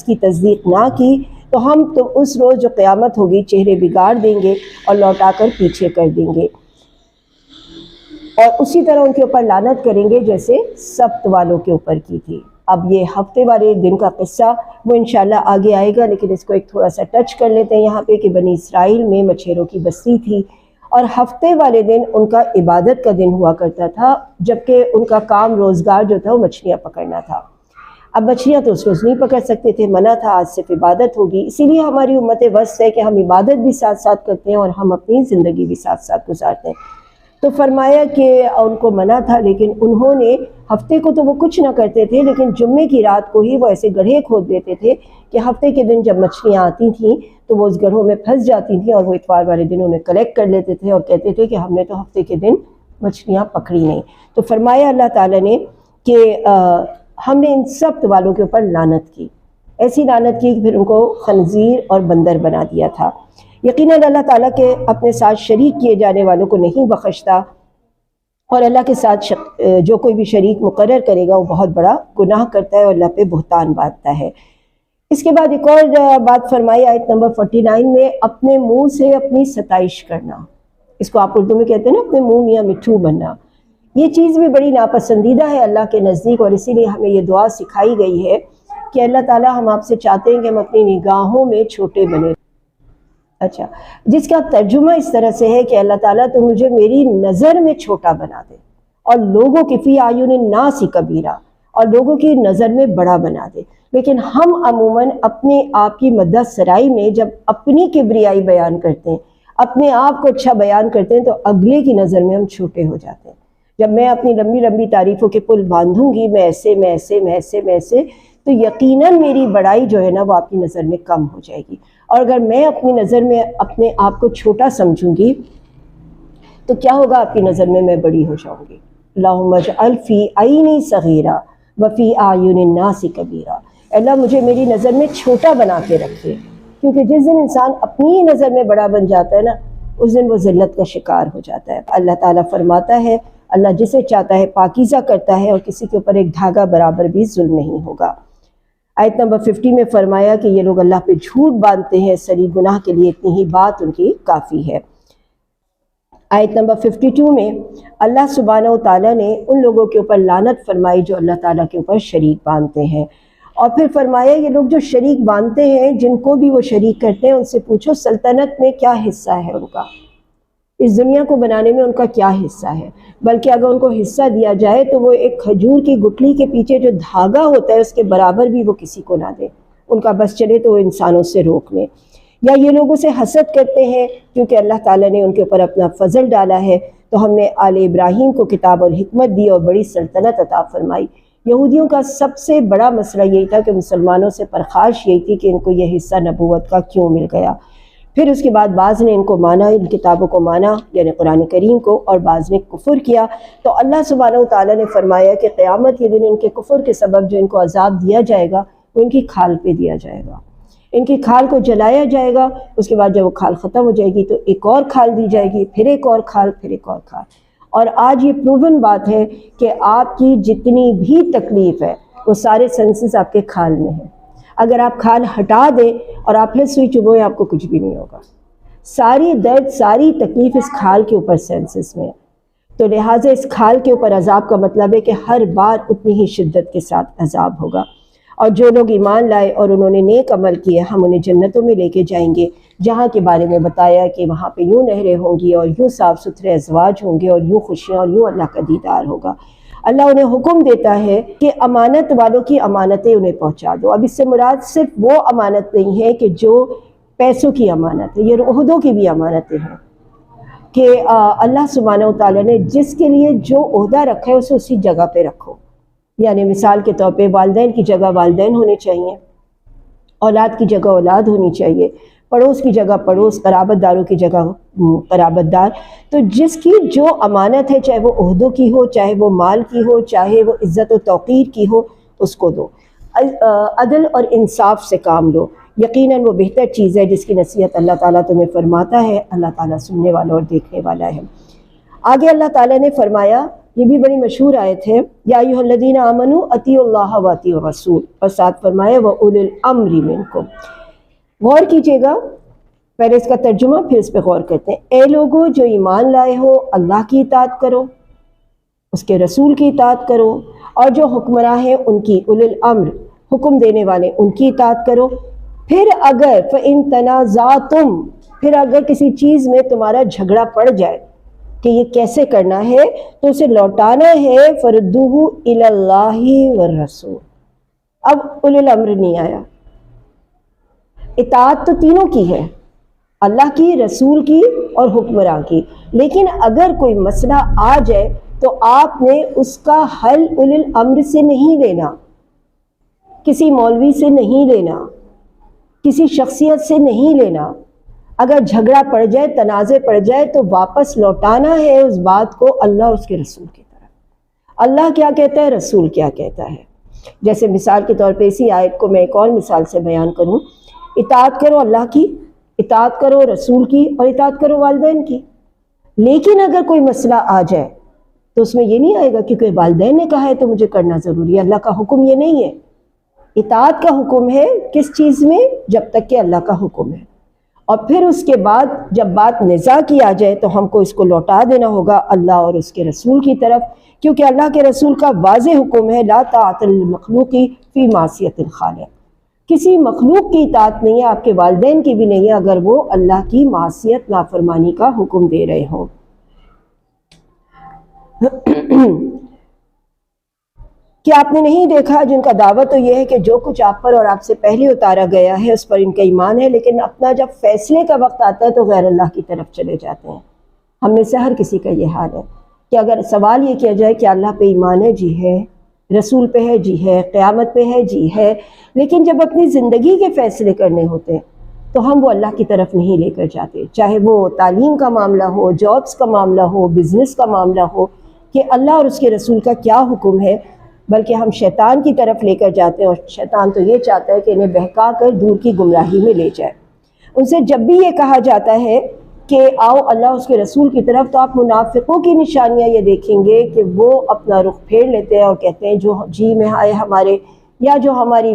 کی تصدیق نہ کی تو ہم تم اس روز جو قیامت ہوگی چہرے بگاڑ دیں گے اور لوٹا کر پیچھے کر دیں گے، اور اسی طرح ان کے اوپر لعنت کریں گے جیسے سبت والوں کے اوپر کی تھی۔ اب یہ ہفتے والے دن کا قصہ وہ انشاءاللہ آگے آئے گا، لیکن اس کو ایک تھوڑا سا ٹچ کر لیتے ہیں یہاں پہ کہ بنی اسرائیل میں مچھیروں کی بستی تھی، اور ہفتے والے دن ان کا عبادت کا دن ہوا کرتا تھا، جبکہ ان کا کام روزگار جو تھا وہ مچھلیاں پکڑنا تھا۔ اب مچھلیاں تو اس روز نہیں پکڑ سکتے تھے، منع تھا، آج صرف عبادت ہوگی۔ اسی لیے ہماری امت وسط ہے کہ ہم عبادت بھی ساتھ ساتھ کرتے ہیں اور ہم اپنی زندگی بھی ساتھ ساتھ گزارتے ہیں۔ تو فرمایا کہ ان کو منع تھا، لیکن انہوں نے ہفتے کو تو وہ کچھ نہ کرتے تھے، لیکن جمعے کی رات کو ہی وہ ایسے گڑھے کھود دیتے تھے کہ ہفتے کے دن جب مچھلیاں آتی تھیں تو وہ اس گڑھوں میں پھنس جاتی تھیں، اور وہ اتوار والے دن انہیں کلیکٹ کر لیتے تھے اور کہتے تھے کہ ہم نے تو ہفتے کے دن مچھلیاں پکڑی نہیں۔ تو فرمایا اللہ تعالیٰ نے کہ ہم نے ان سبت والوں کے اوپر لعنت کی، ایسی لعنت کی کہ پھر ان کو خنزیر اور بندر بنا دیا تھا۔ یقیناً اللہ تعالیٰ کے اپنے ساتھ شریک کیے جانے والوں کو نہیں بخشتا، اور اللہ کے ساتھ جو کوئی بھی شریک مقرر کرے گا وہ بہت بڑا گناہ کرتا ہے اور اللہ پہ بہتان باندھتا ہے۔ اس کے بعد ایک اور بات فرمائی آیت نمبر 49 میں، اپنے منہ سے اپنی ستائش کرنا، اس کو آپ اردو میں کہتے ہیں نا اپنے منہ میاں مٹھو بننا۔ یہ چیز بھی بڑی ناپسندیدہ ہے اللہ کے نزدیک، اور اسی لیے ہمیں یہ دعا سکھائی گئی ہے کہ اللہ تعالیٰ ہم آپ سے چاہتے ہیں کہ ہم اپنی نگاہوں میں چھوٹے بنے۔ اچھا، جس کا ترجمہ اس طرح سے ہے کہ اللہ تعالیٰ تو مجھے میری نظر میں چھوٹا بنا دے، اور لوگوں کی فی اعین الناس کبیرہ، اور لوگوں کی نظر میں بڑا بنا دے۔ لیکن ہم عموماً اپنے آپ کی مدح سرائی میں جب اپنی کبریائی بیان کرتے ہیں، اپنے آپ کو اچھا بیان کرتے ہیں، تو اگلے کی نظر میں ہم چھوٹے ہو جاتے ہیں۔ جب میں اپنی لمبی لمبی تعریفوں کے پل باندھوں گی، میں ایسے میں ایسے میں ایسے میں ایسے، تو یقیناً میری بڑائی جو ہے نا وہ آپ کی نظر میں کم ہو جائے گی۔ اور اگر میں اپنی نظر میں اپنے آپ کو چھوٹا سمجھوں گی تو کیا ہوگا، آپ کی نظر میں بڑی ہو جاؤں گی۔ اللہم اجعل فی عینی صغیرہ وفی اعین الناس کبیرہ، اللہ مجھے میری نظر میں چھوٹا بنا کے رکھے، کیونکہ جس دن انسان اپنی نظر میں بڑا بن جاتا ہے نا، اس دن وہ ذلت کا شکار ہو جاتا ہے۔ اللہ تعالیٰ فرماتا ہے اللہ جسے چاہتا ہے پاکیزہ کرتا ہے، اور کسی کے اوپر ایک دھاگا برابر بھی ظلم نہیں ہوگا۔ آیت نمبر 50 میں فرمایا کہ یہ لوگ اللہ پہ جھوٹ باندھتے ہیں، سری گناہ کے لیے اتنی ہی بات ان کی کافی ہے۔ آیت نمبر 52 میں اللہ سبحانہ و تعالیٰ نے ان لوگوں کے اوپر لعنت فرمائی جو اللہ تعالیٰ کے اوپر شریک باندھتے ہیں، اور پھر فرمایا یہ لوگ جو شریک باندھتے ہیں، جن کو بھی وہ شریک کرتے ہیں، ان سے پوچھو سلطنت میں کیا حصہ ہے ان کا، اس دنیا کو بنانے میں ان کا کیا حصہ ہے۔ بلکہ اگر ان کو حصہ دیا جائے تو وہ ایک کھجور کی گٹھلی کے پیچھے جو دھاگا ہوتا ہے اس کے برابر بھی وہ کسی کو نہ دے، ان کا بس چلے تو وہ انسانوں سے روک لیں۔ یا یہ لوگوں سے حسد کرتے ہیں کیونکہ اللہ تعالیٰ نے ان کے اوپر اپنا فضل ڈالا ہے، تو ہم نے آل ابراہیم کو کتاب اور حکمت دی اور بڑی سلطنت عطا فرمائی۔ یہودیوں کا سب سے بڑا مسئلہ یہی تھا کہ مسلمانوں سے پرخاش یہی تھی کہ ان کو یہ حصہ نبوت کا کیوں مل گیا۔ پھر اس کے بعد بعض نے ان کو مانا، ان کتابوں کو مانا یعنی قرآن کریم کو، اور بعض نے کفر کیا۔ تو اللہ سبحانہ وتعالیٰ نے فرمایا کہ قیامت کے دن ان کے کفر کے سبب جو ان کو عذاب دیا جائے گا وہ ان کی کھال پہ دیا جائے گا، ان کی کھال کو جلایا جائے گا۔ اس کے بعد جب وہ کھال ختم ہو جائے گی تو ایک اور کھال دی جائے گی، پھر ایک اور کھال، پھر ایک اور کھال۔ اور آج یہ پروون بات ہے کہ آپ کی جتنی بھی تکلیف ہے وہ سارے سینسز آپ کے کھال میں ہیں۔ اگر آپ کھال ہٹا دیں اور آپ پھر سوئی چبوئیں آپ کو کچھ بھی نہیں ہوگا۔ ساری درد، ساری تکلیف اس کھال کے اوپر سینسز میں ہے۔ تو لہٰذا اس کھال کے اوپر عذاب کا مطلب ہے کہ ہر بار اتنی ہی شدت کے ساتھ عذاب ہوگا۔ اور جو لوگ ایمان لائے اور انہوں نے نیک عمل کیے، ہم انہیں جنتوں میں لے کے جائیں گے، جہاں کے بارے میں بتایا کہ وہاں پہ یوں نہریں ہوں گی اور یوں صاف ستھرے ازواج ہوں گے اور یوں خوشیاں اور یوں اللہ کا دیدار ہوگا۔ اللہ انہیں حکم دیتا ہے کہ امانت والوں کی امانتیں انہیں پہنچا دو۔ اب اس سے مراد صرف وہ امانت نہیں ہے کہ جو پیسوں کی امانت ہے، یہ عہدوں کی بھی امانتیں ہیں کہ اللہ سبحانہ وتعالیٰ نے جس کے لیے جو عہدہ رکھا ہے اسے اسی جگہ پہ رکھو۔ یعنی مثال کے طور پہ والدین کی جگہ والدین ہونے چاہیے، اولاد کی جگہ اولاد ہونی چاہیے، پڑوس کی جگہ پڑوس، قرابت داروں کی جگہ قرابت دار۔ تو جس کی جو امانت ہے، چاہے وہ عہدوں کی ہو، چاہے وہ مال کی ہو، چاہے وہ عزت و توقیر کی ہو، اس کو دو۔ عدل اور انصاف سے کام لو، یقیناً وہ بہتر چیز ہے جس کی نصیحت اللہ تعالیٰ تمہیں فرماتا ہے۔ اللہ تعالیٰ سننے والا اور دیکھنے والا ہے۔ آگے اللہ تعالیٰ نے فرمایا، یہ بھی بڑی مشہور آیت ہے، یا ایھا الذین آمنوا اطیعوا اللہ واطیعوا الرسول، اور ساتھ فرمایا وَأُولِي الْأَمْرِ مِنکم۔ غور کیجیے گا، پہلے اس کا ترجمہ پھر اس پہ غور کرتے ہیں۔ اے لوگو جو ایمان لائے ہو، اللہ کی اطاعت کرو، اس کے رسول کی اطاعت کرو، اور جو حکمراں ہیں ان کی، اولی الامر حکم دینے والے، ان کی اطاعت کرو۔ پھر اگر فَإِن تَنَازَعْتُمْ، پھر اگر کسی چیز میں تمہارا جھگڑا پڑ جائے کہ یہ کیسے کرنا ہے، تو اسے لوٹانا ہے، فَرُدُّوهُ إِلَى اللَّهِ وَالرَّسُولِ۔ اب اولی الامر نہیں آیا، اطاعت تو تینوں کی ہے، اللہ کی، رسول کی اور حکمراں کی، لیکن اگر کوئی مسئلہ آ جائے تو آپ نے اس کا حل اولی الامر سے نہیں لینا، کسی مولوی سے نہیں لینا، کسی شخصیت سے نہیں لینا۔ اگر جھگڑا پڑ جائے، تنازع پڑ جائے، تو واپس لوٹانا ہے اس بات کو اللہ اور اس کے رسول کی طرف۔ اللہ کیا کہتا ہے، رسول کیا کہتا ہے۔ جیسے مثال کے طور پہ اسی آیت کو میں ایک اور مثال سے بیان کروں، اطاعت کرو اللہ کی، اطاعت کرو رسول کی، اور اطاعت کرو والدین کی۔ لیکن اگر کوئی مسئلہ آ جائے تو اس میں یہ نہیں آئے گا کہ کوئی والدین نے کہا ہے تو مجھے کرنا ضروری ہے۔ اللہ کا حکم یہ نہیں ہے۔ اطاعت کا حکم ہے کس چیز میں؟ جب تک کہ اللہ کا حکم ہے، اور پھر اس کے بعد جب بات نزاع کی آ جائے تو ہم کو اس کو لوٹا دینا ہوگا اللہ اور اس کے رسول کی طرف، کیونکہ اللہ کے رسول کا واضح حکم ہے، لا طاعۃ للمخلوق فی معصیۃ الخالق۔ کسی مخلوق کی اطاعت نہیں ہے، آپ کے والدین کی بھی نہیں ہے، اگر وہ اللہ کی معصیت، نافرمانی کا حکم دے رہے ہوں۔ کیا آپ نے نہیں دیکھا، جن کا دعویٰ تو یہ ہے کہ جو کچھ آپ پر اور آپ سے پہلے اتارا گیا ہے اس پر ان کا ایمان ہے، لیکن اپنا جب فیصلے کا وقت آتا ہے تو غیر اللہ کی طرف چلے جاتے ہیں۔ ہم میں سے ہر کسی کا یہ حال ہے کہ اگر سوال یہ کیا جائے کہ اللہ پہ ایمان ہے، جی ہے، رسول پہ ہے، جی ہے، قیامت پہ ہے، جی ہے، لیکن جب اپنی زندگی کے فیصلے کرنے ہوتے ہیں تو ہم وہ اللہ کی طرف نہیں لے کر جاتے، چاہے وہ تعلیم کا معاملہ ہو، جابس کا معاملہ ہو، بزنس کا معاملہ ہو، کہ اللہ اور اس کے رسول کا کیا حکم ہے، بلکہ ہم شیطان کی طرف لے کر جاتے ہیں، اور شیطان تو یہ چاہتا ہے کہ انہیں بہکا کر دور کی گمراہی میں لے جائے۔ ان سے جب بھی یہ کہا جاتا ہے کہ آؤ اللہ اس کے رسول کی طرف، تو آپ منافقوں کی نشانیاں یہ دیکھیں گے کہ وہ اپنا رخ پھیر لیتے ہیں اور کہتے ہیں جو جی میں آئے ہمارے، یا جو ہماری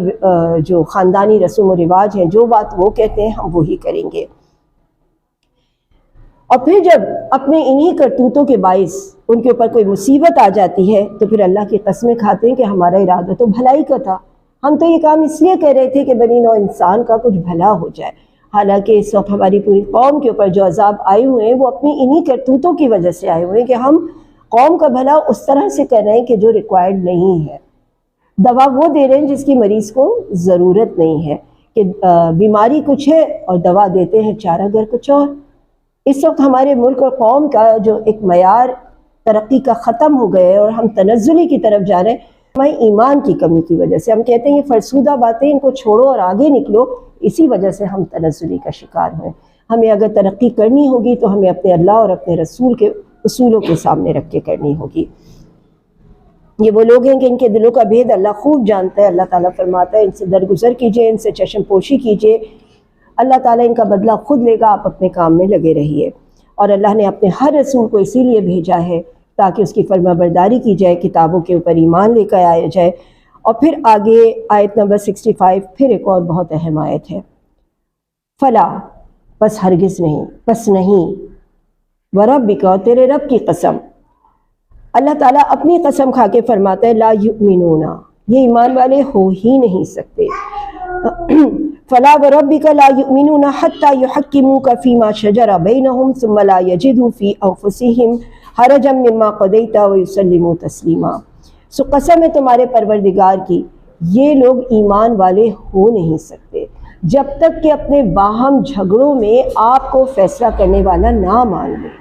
جو خاندانی رسم و رواج ہیں، جو بات وہ کہتے ہیں ہم وہی کریں گے۔ اور پھر جب اپنے انہی کرتوتوں کے باعث ان کے اوپر کوئی مصیبت آ جاتی ہے تو پھر اللہ کی قسمیں کھاتے ہیں کہ ہمارا ارادہ تو بھلائی کا تھا، ہم تو یہ کام اس لیے کر رہے تھے کہ بنی نوع انسان کا کچھ بھلا ہو جائے۔ حالانکہ اس وقت ہماری پوری قوم کے اوپر جو عذاب آئے ہوئے ہیں وہ اپنی انہی کرتوتوں کی وجہ سے آئے ہوئے ہیں کہ ہم قوم کا بھلا اس طرح سے کر رہے ہیں کہ جو ریکوائرڈ نہیں ہے۔ دوا وہ دے رہے ہیں جس کی مریض کو ضرورت نہیں ہے، کہ بیماری کچھ ہے اور دوا دیتے ہیں چارہ گر کچھ اور۔ اس وقت ہمارے ملک اور قوم کا جو ایک معیار ترقی کا ختم ہو گیا ہے اور ہم تنزلی کی طرف جا رہے ہیں، ہماری ایمان کی کمی کی وجہ سے ہم کہتے ہیں یہ فرسودہ باتیں ان کو چھوڑو اور آگے نکلو، اسی وجہ سے ہم تنزلی کا شکار ہیں۔ ہمیں اگر ترقی کرنی ہوگی تو ہمیں اپنے اللہ اور اپنے رسول کے اصولوں کے سامنے رکھ کے کرنی ہوگی۔ یہ وہ لوگ ہیں کہ ان کے دلوں کا بھید اللہ خوب جانتا ہے۔ اللہ تعالیٰ فرماتا ہے ان سے درگزر کیجئے، ان سے چشم پوشی کیجئے، اللہ تعالیٰ ان کا بدلہ خود لے گا، آپ اپنے کام میں لگے رہیے۔ اور اللہ نے اپنے ہر رسول کو اسی لیے بھیجا ہے تاکہ اس کی فرما برداری کی جائے، کتابوں کے اوپر ایمان لے کر آیا جائے۔ اور پھر آگے آیت نمبر 65 پھر ایک اور بہت اہم آیت ہے، فلا، بس ہرگز نہیں، بس نہیں، وربک، تیرے رب کی قسم۔ اللہ تعالیٰ اپنی قسم کھا کے فرماتا ہے لا یؤمنون، یہ ایمان والے ہو ہی نہیں سکتے۔ فلا وربک لا یؤمنون حتی یحکموک فیما شجر بینہم ثم لا یجدوا فی انفسہم حرجا مما قضیت ویسلموا تسلیما۔ سو قسم ہے تمہارے پروردگار کی، یہ لوگ ایمان والے ہو نہیں سکتے جب تک کہ اپنے باہم جھگڑوں میں آپ کو فیصلہ کرنے والا نہ مان لیں۔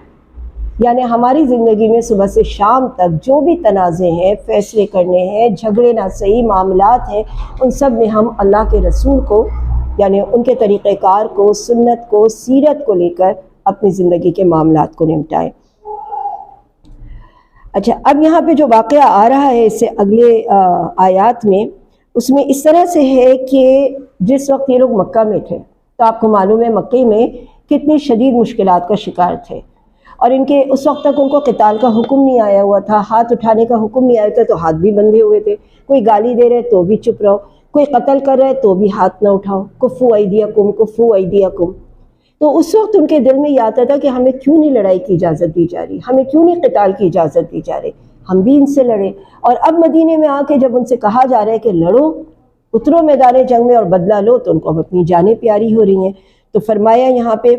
یعنی ہماری زندگی میں صبح سے شام تک جو بھی تنازع ہیں، فیصلے کرنے ہیں، جھگڑے نہ صحیح معاملات ہیں، ان سب میں ہم اللہ کے رسول کو، یعنی ان کے طریقہ کار کو، سنت کو، سیرت کو لے کر اپنی زندگی کے معاملات کو نمٹائیں۔ اچھا، اب یہاں پہ جو واقعہ آ رہا ہے اس سے اگلے آیات میں، اس میں اس طرح سے ہے کہ جس وقت یہ لوگ مکہ میں تھے تو آپ کو معلوم ہے مکے میں کتنی شدید مشکلات کا شکار تھے، اور ان کے اس وقت تک ان کو قتال کا حکم نہیں آیا ہوا تھا، ہاتھ اٹھانے کا حکم نہیں آیا تھا تو ہاتھ بھی بندھے ہوئے تھے، کوئی گالی دے رہے تو بھی چپ رہو، کوئی قتل کر رہے تو بھی ہاتھ نہ اٹھاؤ، کفو ایدیکم، کفو ایدیکم۔ تو اس وقت ان کے دل میں یہ آتا تھا کہ ہمیں کیوں نہیں لڑائی کی اجازت دی جا رہی، ہمیں کیوں نہیں قتال کی اجازت دی جا رہی، ہم بھی ان سے لڑیں۔ اور اب مدینے میں آ کے جب ان سے کہا جا رہا ہے کہ لڑو، اترو میدان جنگ میں اور بدلہ لو، تو ان کو اب اپنی جانیں پیاری ہو رہی ہیں۔ تو فرمایا یہاں پہ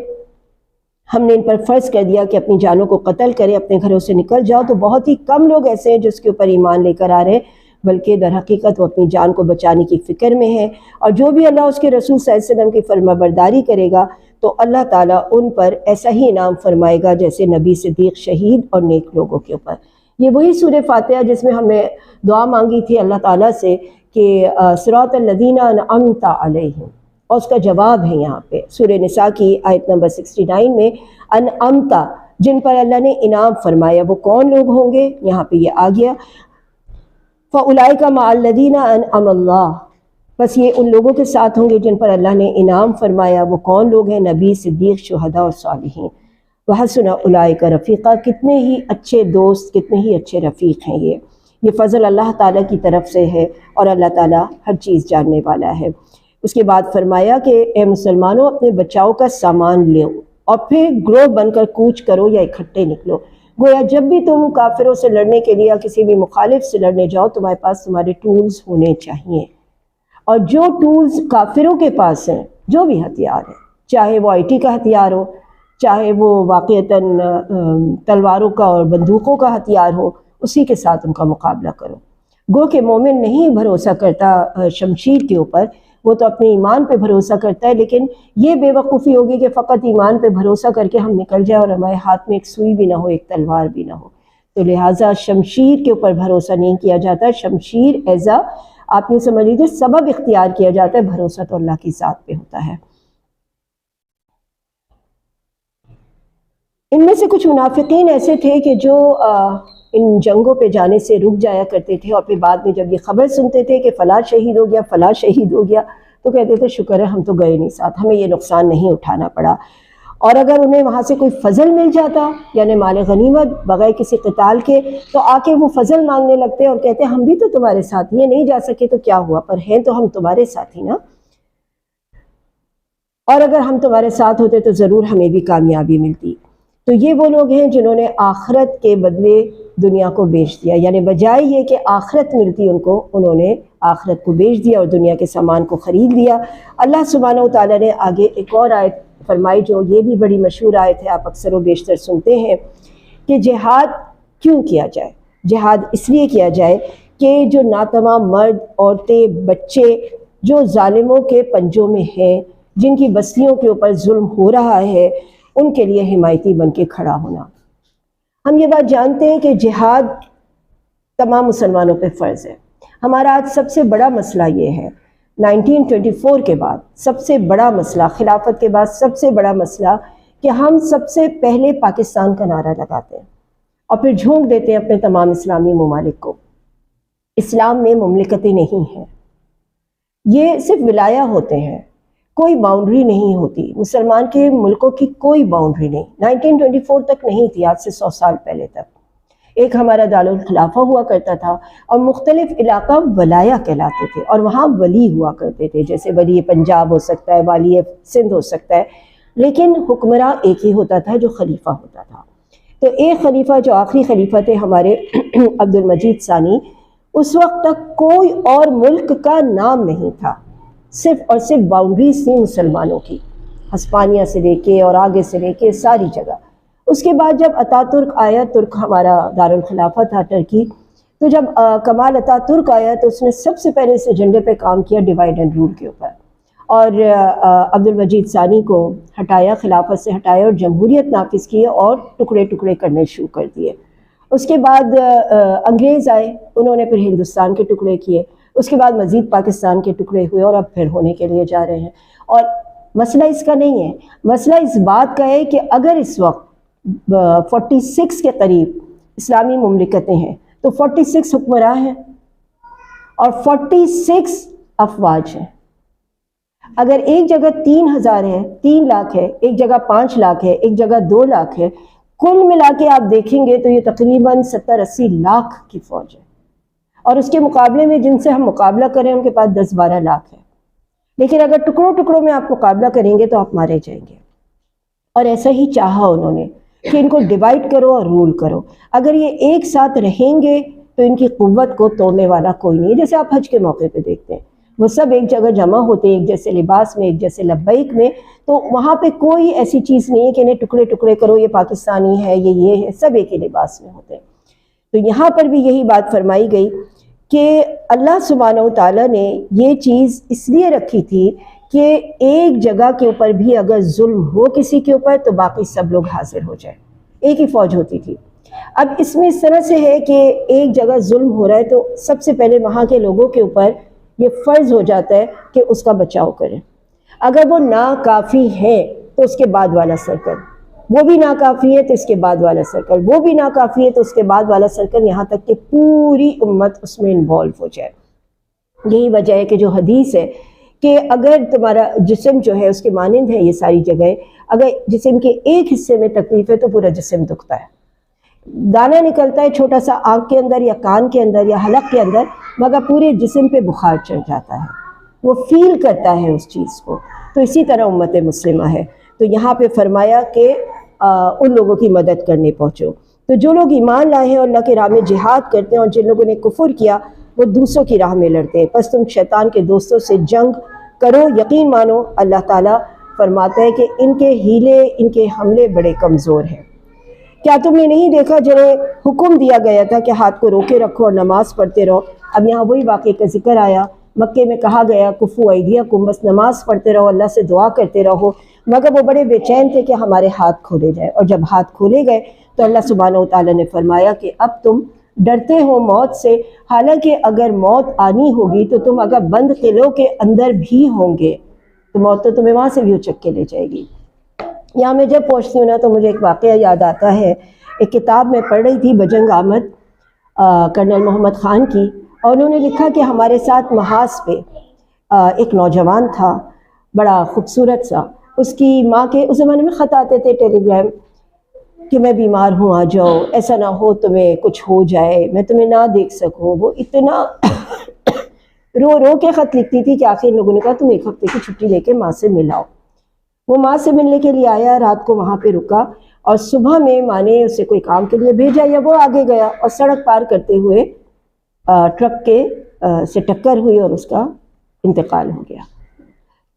ہم نے ان پر فرض کر دیا کہ اپنی جانوں کو قتل کریں، اپنے گھروں سے نکل جاؤ۔ تو بہت ہی کم لوگ ایسے ہیں جو اس کے اوپر ایمان لے کر آ رہے ہیں، بلکہ در حقیقت وہ اپنی جان کو بچانے کی فکر میں ہے۔ اور جو بھی اللہ اس کے رسول صلی اللہ علیہ وسلم کی فرما برداری کرے گا تو اللہ تعالیٰ ان پر ایسا ہی انعام فرمائے گا جیسے نبی، صدیق، شہید اور نیک لوگوں کے اوپر۔ یہ وہی سورہ فاتحہ جس میں ہم نے دعا مانگی تھی اللہ تعالیٰ سے کہ صراط الذین انعمت علیہم، اور اس کا جواب ہے یہاں پہ سورہ نساء کی آیت نمبر 69 میں، انعمت، جن پر اللہ نے انعام فرمایا، وہ کون لوگ ہوں گے؟ یہاں پہ یہ آ گیا فَأُولَئِكَ مَعَ الَّذِينَ أَنْعَمَ اللَّهُ، بس یہ ان لوگوں کے ساتھ ہوں گے جن پر اللہ نے انعام فرمایا۔ وہ کون لوگ ہیں؟ نبی، صدیق، شہداء اور صالحین۔ وَحَسُنَ أُولَئِكَ رَفِيقًا، کتنے ہی اچھے دوست، کتنے ہی اچھے رفیق ہیں یہ فضل اللہ تعالیٰ کی طرف سے ہے، اور اللہ تعالیٰ ہر چیز جاننے والا ہے۔ اس کے بعد فرمایا کہ اے مسلمانوں، اپنے بچاؤ کا سامان لو اور پھر گروہ بن کر کوچ کرو یا اکٹھے نکلو۔ گویا جب بھی تم کافروں سے لڑنے کے لیے یا کسی بھی مخالف سے لڑنے جاؤ، تمہارے پاس تمہارے ٹولز ہونے چاہیے، اور جو ٹولز کافروں کے پاس ہیں، جو بھی ہتھیار ہیں، چاہے وہ آئی ٹی کا ہتھیار ہو، چاہے وہ واقعتاً تلواروں کا اور بندوقوں کا ہتھیار ہو، اسی کے ساتھ ان کا مقابلہ کرو۔ گو کہ مومن نہیں بھروسہ کرتا شمشیر کے اوپر، وہ تو اپنے ایمان پہ بھروسہ کرتا ہے، لیکن یہ بے وقوفی ہوگی کہ فقط ایمان پہ بھروسہ کر کے ہم نکل جائیں اور ہمارے ہاتھ میں ایک سوئی بھی نہ ہو، ایک تلوار بھی نہ ہو۔ تو لہٰذا شمشیر کے اوپر بھروسہ نہیں کیا جاتا، شمشیر ایزا آپ یہ سمجھ لیجیے سبب اختیار کیا جاتا ہے، بھروسہ تو اللہ کی ذات پہ ہوتا ہے۔ ان میں سے کچھ منافقین ایسے تھے کہ جو ان جنگوں پہ جانے سے رک جایا کرتے تھے، اور پھر بعد میں جب یہ خبر سنتے تھے کہ فلاں شہید ہو گیا، فلاں شہید ہو گیا، تو کہتے تھے شکر ہے ہم تو گئے نہیں ساتھ، ہمیں یہ نقصان نہیں اٹھانا پڑا۔ اور اگر انہیں وہاں سے کوئی فضل مل جاتا، یعنی مال غنیمت بغیر کسی قتال کے، تو آ کے وہ فضل مانگنے لگتے اور کہتے ہم بھی تو تمہارے ساتھ ہیں، نہیں جا سکے تو کیا ہوا، پر ہیں تو ہم تمہارے ساتھ ہی نا، اور اگر ہم تمہارے ساتھ ہوتے تو ضرور ہمیں بھی کامیابی ملتی۔ تو یہ وہ لوگ ہیں جنہوں نے آخرت کے بدلے دنیا کو بیچ دیا، یعنی بجائے یہ کہ آخرت ملتی ان کو، انہوں نے آخرت کو بیچ دیا اور دنیا کے سامان کو خرید لیا۔ اللہ سبحانہ و تعالیٰ نے آگے ایک اور آیت فرمائی جو یہ بھی بڑی مشہور آیت ہے، آپ اکثر و بیشتر سنتے ہیں کہ جہاد کیوں کیا جائے؟ جہاد اس لیے کیا جائے کہ جو ناتمام مرد، عورتیں، بچے جو ظالموں کے پنجوں میں ہیں، جن کی بستیوں کے اوپر ظلم ہو رہا ہے، ان کے لیے حمایتی بن کے کھڑا ہونا۔ ہم یہ بات جانتے ہیں کہ جہاد تمام مسلمانوں پہ فرض ہے، ہمارا آج سب سے بڑا مسئلہ یہ ہے، 1924 کے بعد سب سے بڑا مسئلہ، خلافت کے بعد سب سے بڑا مسئلہ کہ ہم سب سے پہلے پاکستان کا نعرہ لگاتے ہیں اور پھر جھونک دیتے ہیں اپنے تمام اسلامی ممالک کو۔ اسلام میں مملکتیں نہیں ہیں، یہ صرف ولایہ ہوتے ہیں، کوئی باؤنڈری نہیں ہوتی۔ مسلمان کے ملکوں کی کوئی باؤنڈری نہیں، 1924 تک نہیں تھی، آج سے 100 سال پہلے تک۔ ایک ہمارا دارالخلافہ ہوا کرتا تھا اور مختلف علاقہ ولایہ کہلاتے تھے، اور وہاں ولی ہوا کرتے تھے، جیسے ولی پنجاب ہو سکتا ہے، والی سندھ ہو سکتا ہے، لیکن حکمراں ایک ہی ہوتا تھا جو خلیفہ ہوتا تھا۔ تو ایک خلیفہ جو آخری خلیفہ تھے ہمارے عبد المجید ثانی، اس وقت تک کوئی اور ملک کا نام نہیں تھا، صرف اور صرف باؤنڈریز تھی مسلمانوں کی، ہسپانیہ سے لے کے اور آگے سے لے کے ساری جگہ۔ اس کے بعد جب اتا ترک آیا، ترک ہمارا دارالخلافہ تھا ٹرکی، تو جب کمال اتا ترک آیا تو اس نے سب سے پہلے اس ایجنڈے پہ کام کیا ڈیوائڈ اینڈ رول کے اوپر، اور عبد المجید ثانی کو ہٹایا، خلافت سے ہٹایا اور جمہوریت نافذ کی اور ٹکڑے ٹکڑے کرنے شروع کر دیے۔ اس کے بعد انگریز آئے، انہوں نے پھر ہندوستان کے ٹکڑے کیے، اس کے بعد مزید پاکستان کے ٹکڑے ہوئے اور اب پھر ہونے کے لیے جا رہے ہیں۔ اور مسئلہ اس کا نہیں ہے، مسئلہ اس بات کا ہے کہ اگر اس وقت 46 کے قریب اسلامی مملکتیں ہیں تو 46 حکمراں ہیں اور 46 افواج ہیں۔ اگر ایک جگہ 3000 ہے، 3 لاکھ ہے، ایک جگہ 5 لاکھ ہے، ایک جگہ 2 لاکھ ہے، کل ملا کے آپ دیکھیں گے تو یہ تقریباً 70-80 لاکھ کی فوج ہے، اور اس کے مقابلے میں جن سے ہم مقابلہ کریں ان کے پاس 10-12 لاکھ ہے۔ لیکن اگر ٹکڑوں ٹکڑوں میں آپ مقابلہ کریں گے تو آپ مارے جائیں گے، اور ایسا ہی چاہا انہوں نے کہ ان کو ڈیوائڈ کرو اور رول کرو۔ اگر یہ ایک ساتھ رہیں گے تو ان کی قوت کو توڑنے والا کوئی نہیں ہے۔ جیسے آپ حج کے موقع پہ دیکھتے ہیں، وہ سب ایک جگہ جمع ہوتے ہیں، ایک جیسے لباس میں، ایک جیسے لبیک میں، تو وہاں پہ کوئی ایسی چیز نہیں ہے کہ انہیں ٹکڑے ٹکڑے کرو، یہ پاکستانی ہے، یہ ہے، سب ایک ہی لباس میں ہوتے ہیں۔ تو یہاں پر بھی یہی بات فرمائی گئی کہ اللہ سبحانہ و تعالیٰ نے یہ چیز اس لیے رکھی تھی کہ ایک جگہ کے اوپر بھی اگر ظلم ہو کسی کے اوپر تو باقی سب لوگ حاضر ہو جائیں، ایک ہی فوج ہوتی تھی۔ اب اس میں اس طرح سے ہے کہ ایک جگہ ظلم ہو رہا ہے تو سب سے پہلے وہاں کے لوگوں کے اوپر یہ فرض ہو جاتا ہے کہ اس کا بچاؤ کریں۔ اگر وہ ناکافی ہے تو اس کے بعد والا سرکل، وہ بھی ناکافی ہے تو اس کے بعد والا سرکل، وہ بھی ناکافی ہے تو اس کے بعد والا سرکل، یہاں تک کہ پوری امت اس میں انوالو ہو جائے۔ یہی وجہ ہے کہ جو حدیث ہے کہ اگر تمہارا جسم جو ہے اس کے مانند ہے یہ ساری جگہیں، اگر جسم کے ایک حصے میں تکلیف ہے تو پورا جسم دکھتا ہے۔ دانہ نکلتا ہے چھوٹا سا آنکھ کے اندر یا کان کے اندر یا حلق کے اندر، مگر پورے جسم پہ بخار چڑھ جاتا ہے، وہ فیل کرتا ہے اس چیز کو۔ تو اسی طرح امت مسلمہ ہے۔ تو یہاں پہ فرمایا کہ ان لوگوں کی مدد کرنے پہنچو۔ تو جو لوگ ایمان لائے ہیں اور اللہ کی راہ میں جہاد کرتے ہیں، اور جن لوگوں نے کفر کیا وہ دوسروں کی راہ میں لڑتے ہیں، پس تم شیطان کے دوستوں سے جنگ کرو، یقین مانو اللہ تعالیٰ فرماتا ہے کہ ان کے ہیلے، ان کے حملے بڑے کمزور ہیں۔ کیا تم نے نہیں دیکھا جنہیں حکم دیا گیا تھا کہ ہاتھ کو روکے رکھو اور نماز پڑھتے رہو؟ اب یہاں وہی واقعے کا ذکر آیا، مکے میں کہا گیا کفو ایدیکم، بس نماز پڑھتے رہو، اللہ سے دعا کرتے رہو، مگر وہ بڑے بے چین تھے کہ ہمارے ہاتھ کھولے جائے، اور جب ہاتھ کھولے گئے تو اللہ سبحانہ و تعالیٰ نے فرمایا کہ اب تم ڈرتے ہو موت سے، حالانکہ اگر موت آنی ہوگی تو تم اگر بند قلعوں کے اندر بھی ہوں گے تو موت تو تمہیں وہاں سے بھی اچک کے لے جائے گی۔ یہاں میں جب پہنچتی ہوں نا تو مجھے ایک واقعہ یاد آتا ہے، ایک کتاب میں پڑھ رہی تھی بجنگ احمد کرنل محمد خان کی، اور انہوں نے لکھا کہ ہمارے ساتھ محاذ پہ ایک نوجوان تھا بڑا خوبصورت سا، اس کی ماں کے اس زمانے میں خط آتے تھے ٹیلی گرام کہ میں بیمار ہوں آ جاؤ، ایسا نہ ہو تمہیں کچھ ہو جائے، میں تمہیں نہ دیکھ سکوں۔ وہ اتنا رو رو کے خط لکھتی تھی کہ آخر لوگوں نے کہا تم ایک ہفتے کی چھٹی لے کے ماں سے ملاؤ۔ وہ ماں سے ملنے کے لیے آیا، رات کو وہاں پہ رکا، اور صبح میں ماں نے اسے کوئی کام کے لیے بھیجا یا وہ آگے گیا، اور سڑک پار کرتے ہوئے ٹرک کے سے ٹکر ہوئی اور اس کا انتقال ہو گیا۔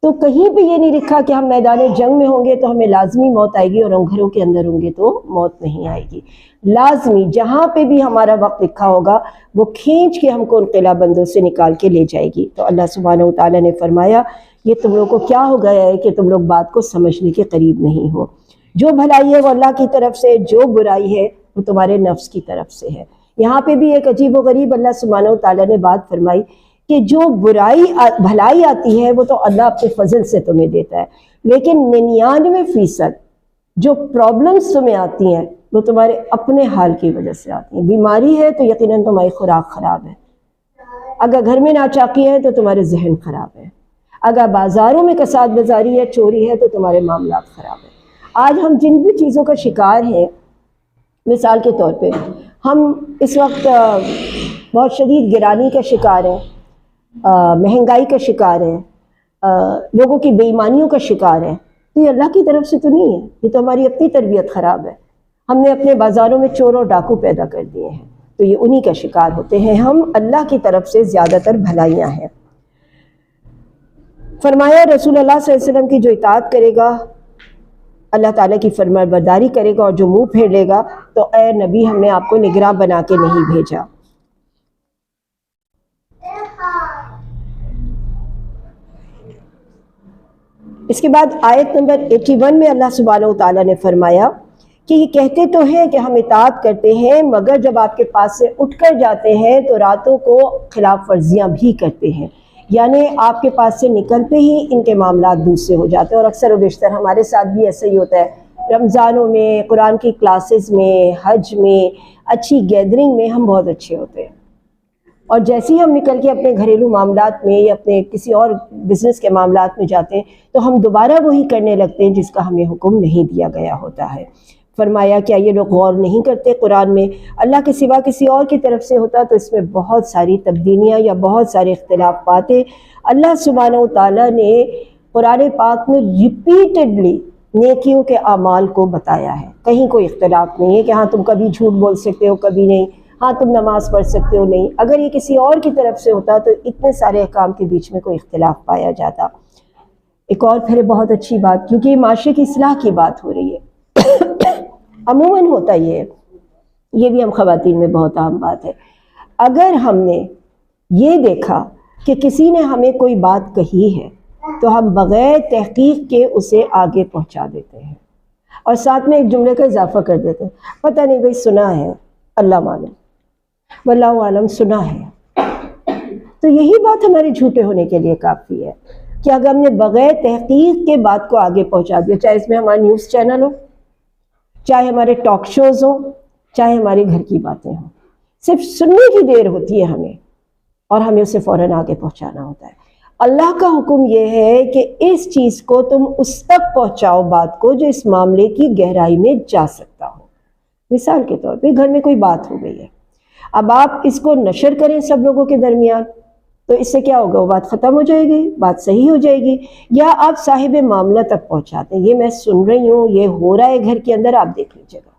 تو کہیں بھی یہ نہیں لکھا کہ ہم میدان جنگ میں ہوں گے تو ہمیں لازمی موت آئے گی اور ہم گھروں کے اندر ہوں گے تو موت نہیں آئے گی۔ لازمی جہاں پہ بھی ہمارا وقت لکھا ہوگا وہ کھینچ کے ہم کو ان قلعہ بندوں سے نکال کے لے جائے گی۔ تو اللہ سبحانہ و تعالیٰ نے فرمایا یہ تم لوگوں کو کیا ہو گیا ہے کہ تم لوگ بات کو سمجھنے کے قریب نہیں ہو۔ جو بھلائی ہے وہ اللہ کی طرف سے، جو برائی ہے وہ تمہارے نفس کی طرف سے ہے۔ یہاں پہ بھی ایک عجیب و غریب اللہ سبحانہ و تعالیٰ نے بات فرمائی کہ جو بھلائی آتی ہے وہ تو اللہ اپنے فضل سے تمہیں دیتا ہے، لیکن 99% جو پرابلمز تمہیں آتی ہیں وہ تمہارے اپنے حال کی وجہ سے آتی ہیں۔ بیماری ہے تو یقیناً تمہاری خوراک خراب ہے، اگر گھر میں ناچاکی ہے تو تمہارے ذہن خراب ہے، اگر بازاروں میں کساد بازاری ہے، چوری ہے، تو تمہارے معاملات خراب ہیں۔ آج ہم جن بھی چیزوں کا شکار ہیں، مثال کے طور پہ ہم اس وقت بہت شدید گرانی کا شکار ہیں، مہنگائی کا شکار ہیں، لوگوں کی بے ایمانیوں کا شکار ہیں، تو یہ اللہ کی طرف سے تو نہیں ہے، یہ تو ہماری اپنی تربیت خراب ہے۔ ہم نے اپنے بازاروں میں چور اور ڈاکو پیدا کر دیے ہیں، تو یہ انہی کا شکار ہوتے ہیں ہم۔ اللہ کی طرف سے زیادہ تر بھلائیاں ہیں۔ فرمایا رسول اللہ صلی اللہ علیہ وسلم کی جو اطاعت کرے گا، اللہ تعالیٰ کی فرمانبرداری کرے گا اور جو منہ پھیر لے گا، تو اے نبی ہم نے آپ کو نگراں بنا کے نہیں بھیجا۔ اس کے بعد آیت نمبر 81 میں اللہ سبحانہ وتعالیٰ نے فرمایا کہ یہ کہتے تو ہیں کہ ہم اطاعت کرتے ہیں، مگر جب آپ کے پاس سے اٹھ کر جاتے ہیں تو راتوں کو خلاف ورزیاں بھی کرتے ہیں، یعنی آپ کے پاس سے نکلتے ہی ان کے معاملات دوسرے ہو جاتے ہیں۔ اور اکثر و بیشتر ہمارے ساتھ بھی ایسا ہی ہوتا ہے، رمضانوں میں، قرآن کی کلاسز میں، حج میں، اچھی گیدرنگ میں ہم بہت اچھے ہوتے ہیں، اور جیسے ہی ہم نکل کے اپنے گھریلو معاملات میں یا اپنے کسی اور بزنس کے معاملات میں جاتے ہیں تو ہم دوبارہ وہی کرنے لگتے ہیں جس کا ہمیں حکم نہیں دیا گیا ہوتا ہے۔ فرمایا کیا یہ لوگ غور نہیں کرتے قرآن میں؟ اللہ کے سوا کسی اور کی طرف سے ہوتا تو اس میں بہت ساری تبدیلیاں یا بہت سارے اختلاف پاتے۔ اللہ سبحانہ و تعالیٰ نے قرآن پاک میں ریپیٹڈلی نیکیوں کے اعمال کو بتایا ہے، کہیں کوئی اختلاف نہیں ہے کہ ہاں تم کبھی جھوٹ بول سکتے ہو، کبھی نہیں، ہاں تم نماز پڑھ سکتے ہو، نہیں۔ اگر یہ کسی اور کی طرف سے ہوتا تو اتنے سارے احکام کے بیچ میں کوئی اختلاف پایا جاتا۔ ایک اور پھر بہت اچھی بات، کیونکہ یہ معاشرے کی اصلاح کی بات ہو رہی ہے، عموماً ہوتا یہ بھی ہم خواتین میں بہت عام بات ہے، اگر ہم نے یہ دیکھا کہ کسی نے ہمیں کوئی بات کہی ہے تو ہم بغیر تحقیق کے اسے آگے پہنچا دیتے ہیں، اور ساتھ میں ایک جملے کا اضافہ کر دیتے ہیں، پتہ نہیں بھائی سنا ہے، اللہ معلوم، واللہ عالم، سنا ہے۔ تو یہی بات ہمارے جھوٹے ہونے کے لیے کافی ہے کہ اگر ہم نے بغیر تحقیق کے بات کو آگے پہنچا دیا، چاہے اس میں ہمارا نیوز چینل ہو، چاہے ہمارے ٹاک شوز ہوں، چاہے ہمارے گھر کی باتیں ہوں، صرف سننے کی دیر ہوتی ہے ہمیں، اور ہمیں اسے فوراً آگے پہنچانا ہوتا ہے۔ اللہ کا حکم یہ ہے کہ اس چیز کو تم اس تک پہنچاؤ بات کو جو اس معاملے کی گہرائی میں جا سکتا ہو۔ مثال کے طور پہ گھر میں کوئی بات ہو گئی ہے، اب آپ اس کو نشر کریں سب لوگوں کے درمیان، تو اس سے کیا ہوگا؟ وہ بات ختم ہو جائے گی، بات صحیح ہو جائے گی۔ یا آپ صاحب معاملہ تک پہنچاتے ہیں، یہ میں سن رہی ہوں، یہ ہو رہا ہے گھر کے اندر، آپ دیکھ لیجیے گا۔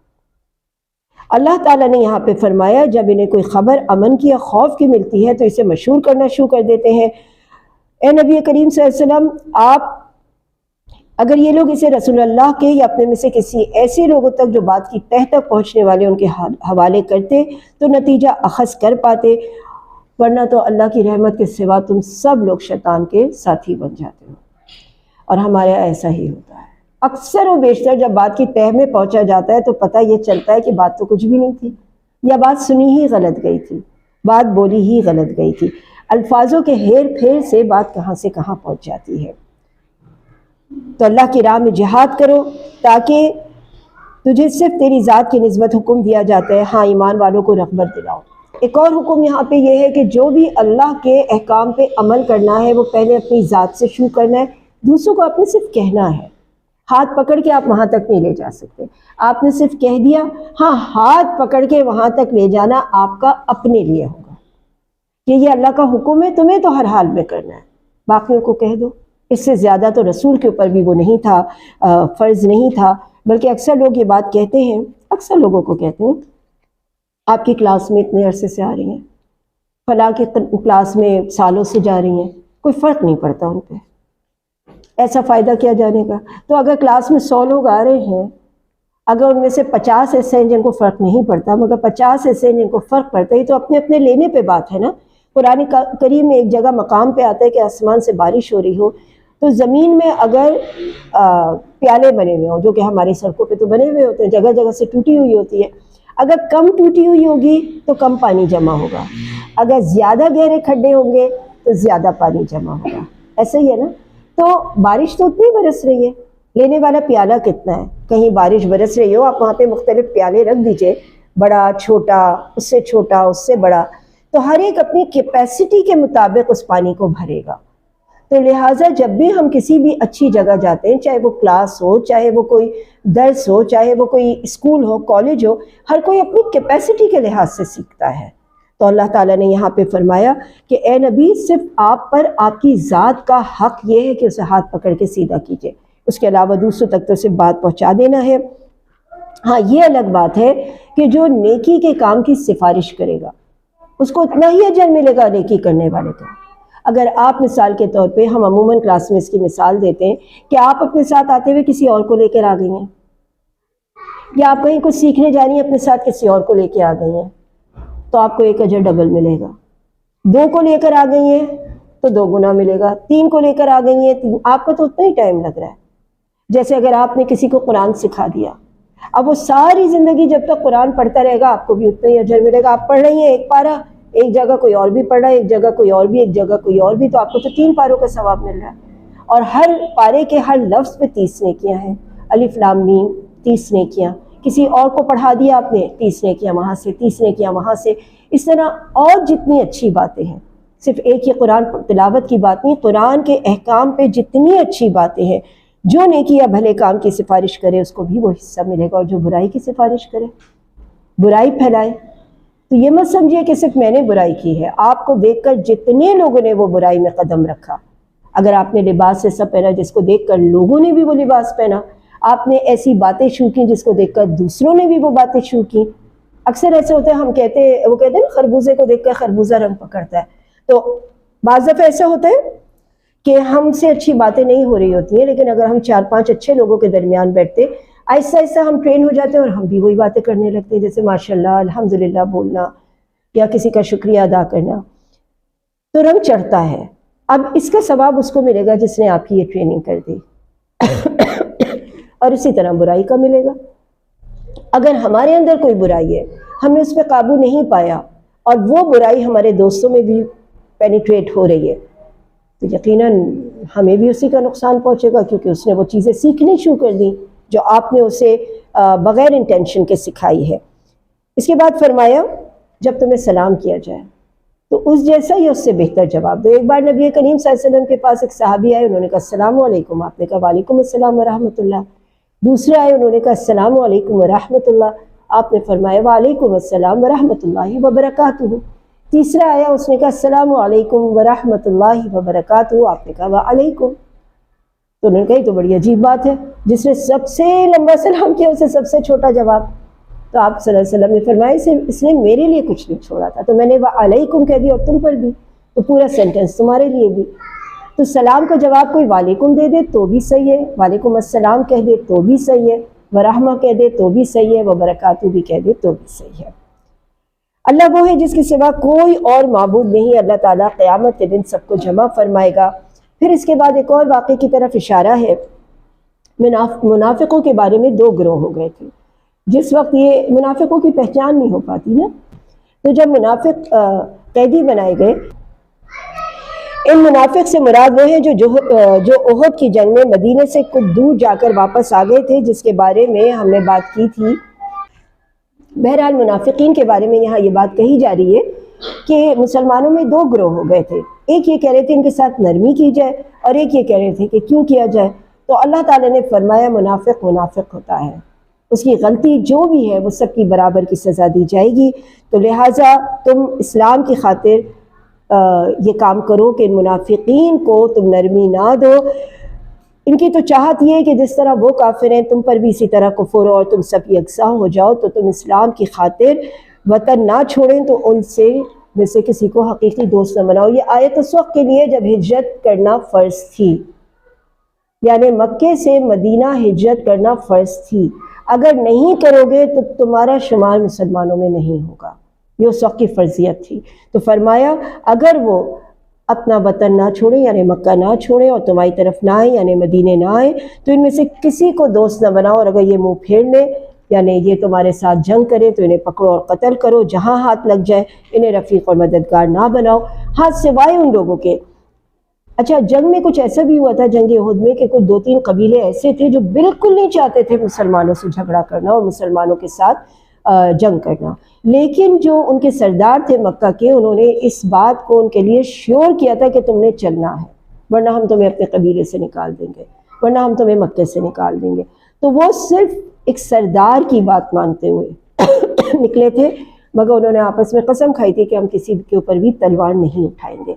اللہ تعالیٰ نے یہاں پہ فرمایا جب انہیں کوئی خبر امن کی یا خوف کی ملتی ہے تو اسے مشہور کرنا شروع کر دیتے ہیں۔ اے نبی کریم صلی اللہ علیہ وسلم، آپ اگر یہ لوگ اسے رسول اللہ کے یا اپنے میں سے کسی ایسے لوگوں تک جو بات کی تہ تک پہنچنے والے ان کے حوالے کرتے تو نتیجہ اخذ کر پاتے، ورنہ تو اللہ کی رحمت کے سوا تم سب لوگ شیطان کے ساتھی بن جاتے ہو۔ اور ہمارے ایسا ہی ہوتا ہے، اکثر و بیشتر جب بات کی تہ میں پہنچا جاتا ہے تو پتہ یہ چلتا ہے کہ بات تو کچھ بھی نہیں تھی، یا بات سنی ہی غلط گئی تھی، بات بولی ہی غلط گئی تھی، الفاظوں کے ہیر پھیر سے بات کہاں سے کہاں پہنچ جاتی ہے۔ تو اللہ کی راہ میں جہاد کرو تاکہ تجھے صرف تیری ذات کی نسبت حکم دیا جاتا ہے، ہاں ایمان والوں کو رغبت دلاؤ۔ ایک اور حکم یہاں پہ یہ ہے کہ جو بھی اللہ کے احکام پہ عمل کرنا ہے وہ پہلے اپنی ذات سے شروع کرنا ہے، دوسروں کو آپ نے صرف کہنا ہے، ہاتھ پکڑ کے آپ وہاں تک نہیں لے جا سکتے، آپ نے صرف کہہ دیا۔ ہاں ہاتھ پکڑ کے وہاں تک لے جانا آپ کا اپنے لیے ہوگا کہ یہ اللہ کا حکم ہے، تمہیں تو ہر حال میں کرنا ہے، باقیوں کو کہہ دو۔ اس سے زیادہ تو رسول کے اوپر بھی وہ نہیں تھا، فرض نہیں تھا، بلکہ اکثر لوگ یہ بات کہتے ہیں، اکثر لوگوں کو کہتے ہیں آپ کی کلاس میں اتنے عرصے سے آ رہی ہیں، فلاں کی کلاس میں سالوں سے جا رہی ہیں، کوئی فرق نہیں پڑتا ان پہ، ایسا فائدہ کیا جانے کا؟ تو اگر کلاس میں 100 لوگ آ رہے ہیں، اگر ان میں سے 50 ایسے ہیں جن کو فرق نہیں پڑتا، مگر 50 ایسے ہیں جن کو فرق پڑتا ہے، تو اپنے اپنے لینے پہ بات ہے نا۔ قرآن کریم میں ایک جگہ مقام پہ آتا ہے کہ آسمان سے بارش ہو رہی ہو تو زمین میں اگر پیالے بنے ہوئے ہوں، جو کہ ہماری سڑکوں پہ تو بنے ہوئے ہوتے ہیں، جگہ جگہ سے ٹوٹی ہوئی ہوتی ہے، اگر کم ٹوٹی ہوئی ہوگی تو کم پانی جمع ہوگا، اگر زیادہ گہرے کھڈے ہوں گے تو زیادہ پانی جمع ہوگا، ایسا ہی ہے نا؟ تو بارش تو اتنی برس رہی ہے، لینے والا پیالہ کتنا ہے؟ کہیں بارش برس رہی ہو، آپ وہاں پہ مختلف پیالے رکھ دیجئے، بڑا چھوٹا، اس سے بڑا، تو ہر ایک اپنی کیپیسٹی کے مطابق اس پانی کو بھرے گا۔ تو لہٰذا جب بھی ہم کسی بھی اچھی جگہ جاتے ہیں، چاہے وہ کلاس ہو، چاہے وہ کوئی درس ہو، چاہے وہ کوئی اسکول ہو، کالج ہو، ہر کوئی اپنی کیپیسٹی کے لحاظ سے سیکھتا ہے۔ تو اللہ تعالیٰ نے یہاں پہ فرمایا کہ اے نبی، صرف آپ پر آپ کی ذات کا حق یہ ہے کہ اسے ہاتھ پکڑ کے سیدھا کیجئے، اس کے علاوہ دوسروں تک تو صرف بات پہنچا دینا ہے۔ ہاں، یہ الگ بات ہے کہ جو نیکی کے کام کی سفارش کرے گا اس کو اتنا ہی اجر ملے گا نیکی کرنے والے کو۔ اگر آپ مثال کے طور پہ، ہم عموماً کلاس میں اس کی مثال دیتے ہیں کہ آپ اپنے ساتھ آتے ہوئے کسی اور کو لے کر آ گئی ہیں، یا آپ کہیں کچھ سیکھنے جا رہی ہیں اپنے ساتھ کسی اور کو لے کے آ گئی ہیں، تو آپ کو ایک اجر ڈبل ملے گا۔ 2 کو لے کر آ گئی ہیں تو 2 گنا ملے گا، 3 کو لے کر آ گئی ہیں، آپ کا تو اتنا ہی ٹائم لگ رہا ہے۔ جیسے اگر آپ نے کسی کو قرآن سکھا دیا، اب وہ ساری زندگی جب تک قرآن پڑھتا رہے گا آپ کو بھی اتنا ہی اجر ملے گا۔ آپ پڑھ رہی ہیں ایک پارہ، ایک جگہ کوئی اور بھی پڑھ رہا ہے، ایک جگہ کوئی اور بھی، ایک جگہ کوئی اور بھی، تو آپ کو تو 3 پاروں کا ثواب مل رہا ہے، اور ہر پارے کے ہر لفظ پہ 30 نیکیاں ہیں۔ الف لام میم 30 نیکیاں، کسی اور کو پڑھا دیا آپ نے، 30 نیکیاں وہاں سے، 30 نیکیاں وہاں سے، اس طرح اور جتنی اچھی باتیں ہیں۔ صرف ایک ہی قرآن تلاوت کی بات نہیں، قرآن کے احکام پہ جتنی اچھی باتیں ہیں، جو نیکی یا بھلے کام کی سفارش کرے اس کو بھی وہ حصہ ملے گا، اور جو برائی کی سفارش کرے، برائی پھیلائے، تو یہ مت سمجھیے کہ صرف میں نے برائی کی ہے، آپ کو دیکھ کر جتنے لوگوں نے وہ برائی میں قدم رکھا، اگر آپ نے لباس ایسا پہنا جس کو دیکھ کر لوگوں نے بھی وہ لباس پہنا، آپ نے ایسی باتیں شروع کی جس کو دیکھ کر دوسروں نے بھی وہ باتیں شروع کی۔ اکثر ایسے ہوتا ہے، وہ کہتے ہیں نا خربوزے کو دیکھ کر خربوزہ رنگ پکڑتا ہے، تو بعض دفعہ ایسا ہوتا ہے کہ ہم سے اچھی باتیں نہیں ہو رہی ہوتی ہیں، لیکن اگر ہم 4-5 اچھے لوگوں کے درمیان بیٹھتے، آہستہ آہستہ ہم ٹرین ہو جاتے ہیں اور ہم بھی وہی باتیں کرنے لگتے ہیں، جیسے ماشاءاللہ، الحمدللہ بولنا یا کسی کا شکریہ ادا کرنا، تو رنگ چڑھتا ہے۔ اب اس کا ثواب اس کو ملے گا جس نے آپ کی یہ ٹریننگ کر دی، اور اسی طرح برائی کا ملے گا۔ اگر ہمارے اندر کوئی برائی ہے، ہم نے اس پہ قابو نہیں پایا، اور وہ برائی ہمارے دوستوں میں بھی پینیٹریٹ ہو رہی ہے، تو یقیناً ہمیں بھی اسی کا نقصان پہنچے گا، کیونکہ اس نے وہ چیزیں سیکھنی شروع کر دیں جو آپ نے اسے بغیر انٹینشن کے سکھائی ہے۔ اس کے بعد فرمایا جب تمہیں سلام کیا جائے تو اس جیسا یا اس سے بہتر جواب دو۔ ایک بار نبی کریم صلی اللہ علیہ وسلم کے پاس ایک صحابی آئے، انہوں نے کہا السلام علیکم، آپ نے کہا وعلیکم السلام ورحمۃ اللہ۔ دوسرے آئے، انہوں نے کہا السلام علیکم ورحمۃ اللہ، آپ نے فرمایا وعلیکم السلام ورحمۃ اللہ وبرکاتہ۔ تیسرا آیا، اس نے کہا السلام علیکم ورحمۃ اللہ وبرکاتہ، آپ نے کہا وعلیکم۔ تو انہوں نے کہا یہ تو بڑی عجیب بات ہے، جس نے سب سے لمبا سلام کیا اسے سب سے چھوٹا جواب۔ تو آپ صلی اللہ علیہ وسلم نے فرمایا اس نے میرے لیے کچھ نہیں چھوڑا تھا، تو میں نے وعلیکم کہہ دیا، اور تم پر بھی، تو پورا سینٹنس تمہارے لیے بھی۔ تو سلام کا جواب کوئی وعلیکم دے دے تو بھی صحیح ہے، وعلیکم السلام کہہ دے تو بھی صحیح ہے، ورحمہ کہہ دے تو بھی صحیح ہے، وبرکاتہ بھی کہہ دے تو بھی صحیح ہے۔ اللہ وہ ہے جس کے سوا کوئی اور معبود نہیں، اللہ تعالیٰ قیامت کے دن سب کو جمع فرمائے گا۔ پھر اس کے بعد ایک اور واقعے کی طرف اشارہ ہے، منافقوں کے بارے میں 2 گروہ ہو گئے تھے۔ جس وقت یہ منافقوں کی پہچان نہیں ہو پاتی نا، تو جب منافق قیدی بنائے گئے، ان منافق سے مراد وہ ہیں جو احد کی جنگ میں مدینے سے کچھ دور جا کر واپس آ گئے تھے، جس کے بارے میں ہم نے بات کی تھی۔ بہرحال منافقین کے بارے میں یہاں یہ بات کہی جا رہی ہے کہ مسلمانوں میں 2 گروہ ہو گئے تھے، ایک یہ کہہ رہے تھے ان کے ساتھ نرمی کی جائے، اور ایک یہ کہہ رہے تھے کہ کیوں کیا جائے۔ تو اللہ تعالیٰ نے فرمایا منافق منافق ہوتا ہے، اس کی غلطی جو بھی ہے وہ سب کی برابر کی سزا دی جائے گی، تو لہٰذا تم اسلام کی خاطر یہ کام کرو کہ ان منافقین کو تم نرمی نہ دو۔ ان کی تو چاہت یہ ہے کہ جس طرح وہ کافر ہیں تم پر بھی اسی طرح کفر ہو اور تم سب یکساں ہو جاؤ، تو تم اسلام کی خاطر وطن نہ چھوڑیں تو ان میں سے کسی کو حقیقی دوست نہ بناؤ۔ یہ آیت اس وقت کے لیے جب ہجرت کرنا فرض تھی، یعنی مکے سے مدینہ ہجرت کرنا فرض تھی، اگر نہیں کرو گے تو تمہارا شمار مسلمانوں میں نہیں ہوگا، یہ اس وقت کی فرضیت تھی۔ تو فرمایا اگر وہ اپنا وطن نہ چھوڑیں یعنی مکہ نہ چھوڑیں اور تمہاری طرف نہ آئیں یعنی مدینے نہ آئیں، تو ان میں سے کسی کو دوست نہ بناؤ، اور اگر یہ منہ پھیر لیں یعنی یہ تمہارے ساتھ جنگ کریں تو انہیں پکڑو اور قتل کرو، جہاں ہاتھ لگ جائے انہیں رفیق اور مددگار نہ بناؤ، ہاں سوائے ان لوگوں کے۔ اچھا جنگ میں کچھ ایسا بھی ہوا تھا جنگ احد میں کہ کچھ 2-3 قبیلے ایسے تھے جو بالکل نہیں چاہتے تھے مسلمانوں سے جھگڑا کرنا اور مسلمانوں کے ساتھ جنگ کرنا، لیکن جو ان کے سردار تھے مکہ کے، انہوں نے اس بات کو ان کے لیے شیور کیا تھا کہ تم نے چلنا ہے، ورنہ ہم تمہیں اپنے قبیلے سے نکال دیں گے، ورنہ ہم تمہیں مکے سے نکال دیں گے۔ تو وہ صرف ایک سردار کی بات مانتے ہوئے نکلے تھے، مگر انہوں نے آپس میں قسم کھائی تھی کہ ہم کسی کے اوپر بھی تلوار نہیں اٹھائیں گے۔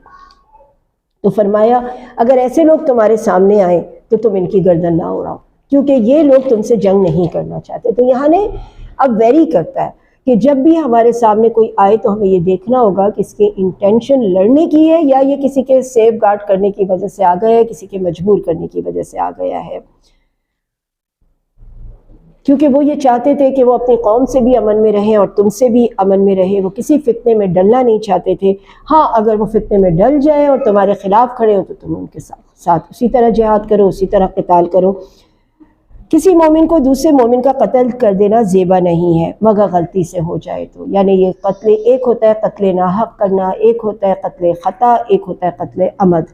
تو فرمایا اگر ایسے لوگ تمہارے سامنے آئیں تو تم ان کی گردن نہ اڑاؤ، کیونکہ یہ لوگ تم سے جنگ نہیں کرنا چاہتے۔ تو یہاں نے اب ویری کرتا ہے کہ جب بھی ہمارے سامنے کوئی آئے تو ہمیں یہ دیکھنا ہوگا کہ اس کی انٹینشن لڑنے کی ہے یا یہ کسی کے سیف گارڈ کرنے کی وجہ سے آ گیا ہے، کسی کے مجبور کرنے کی وجہ سے آ گیا ہے، کیونکہ وہ یہ چاہتے تھے کہ وہ اپنی قوم سے بھی امن میں رہیں اور تم سے بھی امن میں رہیں، وہ کسی فتنے میں ڈلنا نہیں چاہتے تھے۔ ہاں اگر وہ فتنے میں ڈل جائے اور تمہارے خلاف کھڑے ہو تو تم ان کے ساتھ اسی طرح جہاد کرو، اسی طرح قتال کرو۔ کسی مومن کو دوسرے مومن کا قتل کر دینا زیبا نہیں ہے مگر غلطی سے ہو جائے تو، یعنی یہ قتل ایک ہوتا ہے قتل ناحق کرنا، ایک ہوتا ہے قتل خطا، ایک ہوتا ہے قتل عمد۔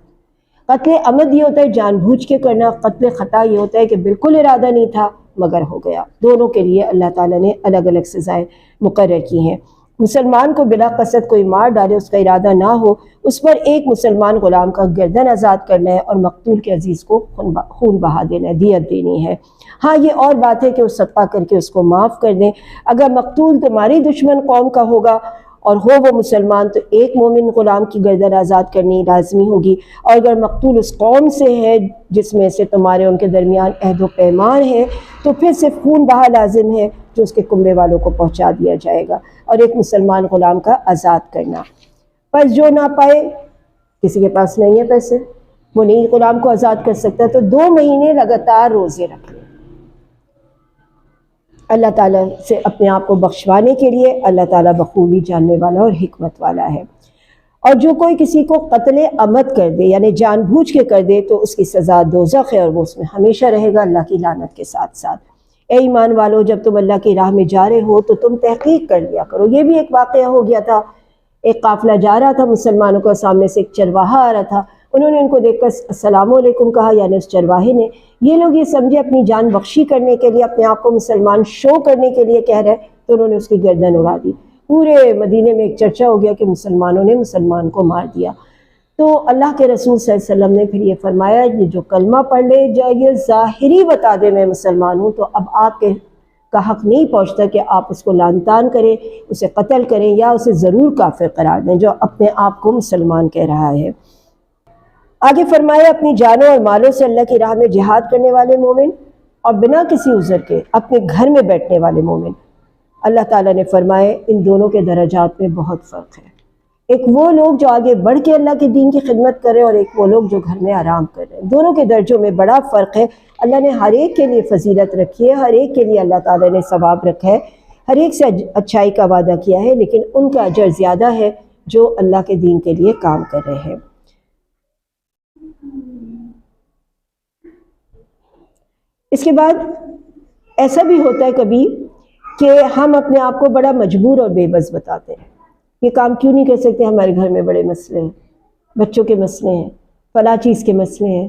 قتل عمد یہ ہوتا ہے جان بوجھ کے کرنا، قتل خطا یہ ہوتا ہے کہ بالکل ارادہ نہیں تھا مگر ہو گیا۔ دونوں کے لیے اللہ تعالیٰ نے الگ الگ سزائیں مقرر کی ہیں۔ مسلمان کو بلا قصد کوئی مار ڈالے، اس کا ارادہ نہ ہو، اس پر ایک مسلمان غلام کا گردن آزاد کرنا ہے اور مقتول کے عزیز کو خون بہا دینا ہے، دیت دینی ہے۔ ہاں یہ اور بات ہے کہ وہ صدقہ کر کے اس کو معاف کر دیں۔ اگر مقتول تمہاری دشمن قوم کا ہوگا اور ہو وہ مسلمان تو ایک مومن غلام کی گردن آزاد کرنی لازمی ہوگی، اور اگر مقتول اس قوم سے ہے جس میں سے تمہارے ان کے درمیان عہد و پیمان ہے تو پھر صرف خون بہا لازم ہے جو اس کے کنبے والوں کو پہنچا دیا جائے گا، اور ایک مسلمان غلام کا آزاد کرنا۔ پر جو نہ پائے، کسی کے پاس نہیں ہے پیسے، وہ نہیں غلام کو آزاد کر سکتا، تو 2 مہینے لگاتار روزے رکھ لیں اللہ تعالیٰ سے اپنے آپ کو بخشوانے کے لیے۔ اللہ تعالیٰ بخوبی جاننے والا اور حکمت والا ہے۔ اور جو کوئی کسی کو قتل عمد کر دے یعنی جان بوجھ کے کر دے تو اس کی سزا دوزخ ہے اور وہ اس میں ہمیشہ رہے گا اللہ کی لعنت کے ساتھ ساتھ۔ اے ایمان والو، جب تم اللہ کی راہ میں جا رہے ہو تو تم تحقیق کر لیا کرو۔ یہ بھی ایک واقعہ ہو گیا تھا، ایک قافلہ جا رہا تھا مسلمانوں کا، سامنے سے ایک چرواہا آ رہا تھا، انہوں نے ان کو دیکھ کر السلام علیکم کہا، یعنی اس چرواہے نے۔ یہ لوگ یہ سمجھے اپنی جان بخشی کرنے کے لیے، اپنے آپ کو مسلمان شو کرنے کے لیے کہہ رہے، تو انہوں نے اس کی گردن اڑا دی۔ پورے مدینے میں ایک چرچا ہو گیا کہ مسلمانوں نے مسلمان کو مار دیا۔ تو اللہ کے رسول صلی اللہ علیہ وسلم نے پھر یہ فرمایا یہ جو کلمہ پڑھ لے جائے، یہ ظاہری بتا دے میں مسلمان ہوں، تو اب آپ کا حق نہیں پہنچتا کہ آپ اس کو لعن طعن کریں، اسے قتل کریں یا اسے ضرور کافر قرار دیں جو اپنے آپ کو مسلمان کہہ رہا ہے۔ آگے فرمایا اپنی جانوں اور مالوں سے اللہ کی راہ میں جہاد کرنے والے مومن اور بنا کسی عذر کے اپنے گھر میں بیٹھنے والے مومن، اللہ تعالیٰ نے فرمائے ان دونوں کے درجات میں بہت فرق ہے۔ ایک وہ لوگ جو آگے بڑھ کے اللہ کے دین کی خدمت کرے اور ایک وہ لوگ جو گھر میں آرام کر رہے ہیں، دونوں کے درجوں میں بڑا فرق ہے۔ اللہ نے ہر ایک کے لیے فضیلت رکھی ہے، ہر ایک کے لیے اللہ تعالیٰ نے ثواب رکھا ہے، ہر ایک سے اچھائی کا وعدہ کیا ہے، لیکن ان کا اجر زیادہ ہے جو اللہ کے دین کے لیے کام کر رہے ہیں۔ اس کے بعد ایسا بھی ہوتا ہے کبھی کہ ہم اپنے آپ کو بڑا مجبور اور بے بس بتاتے ہیں، یہ کام کیوں نہیں کر سکتے، ہمارے گھر میں بڑے مسئلے ہیں، بچوں کے مسئلے ہیں، فلاں چیز کے مسئلے ہیں،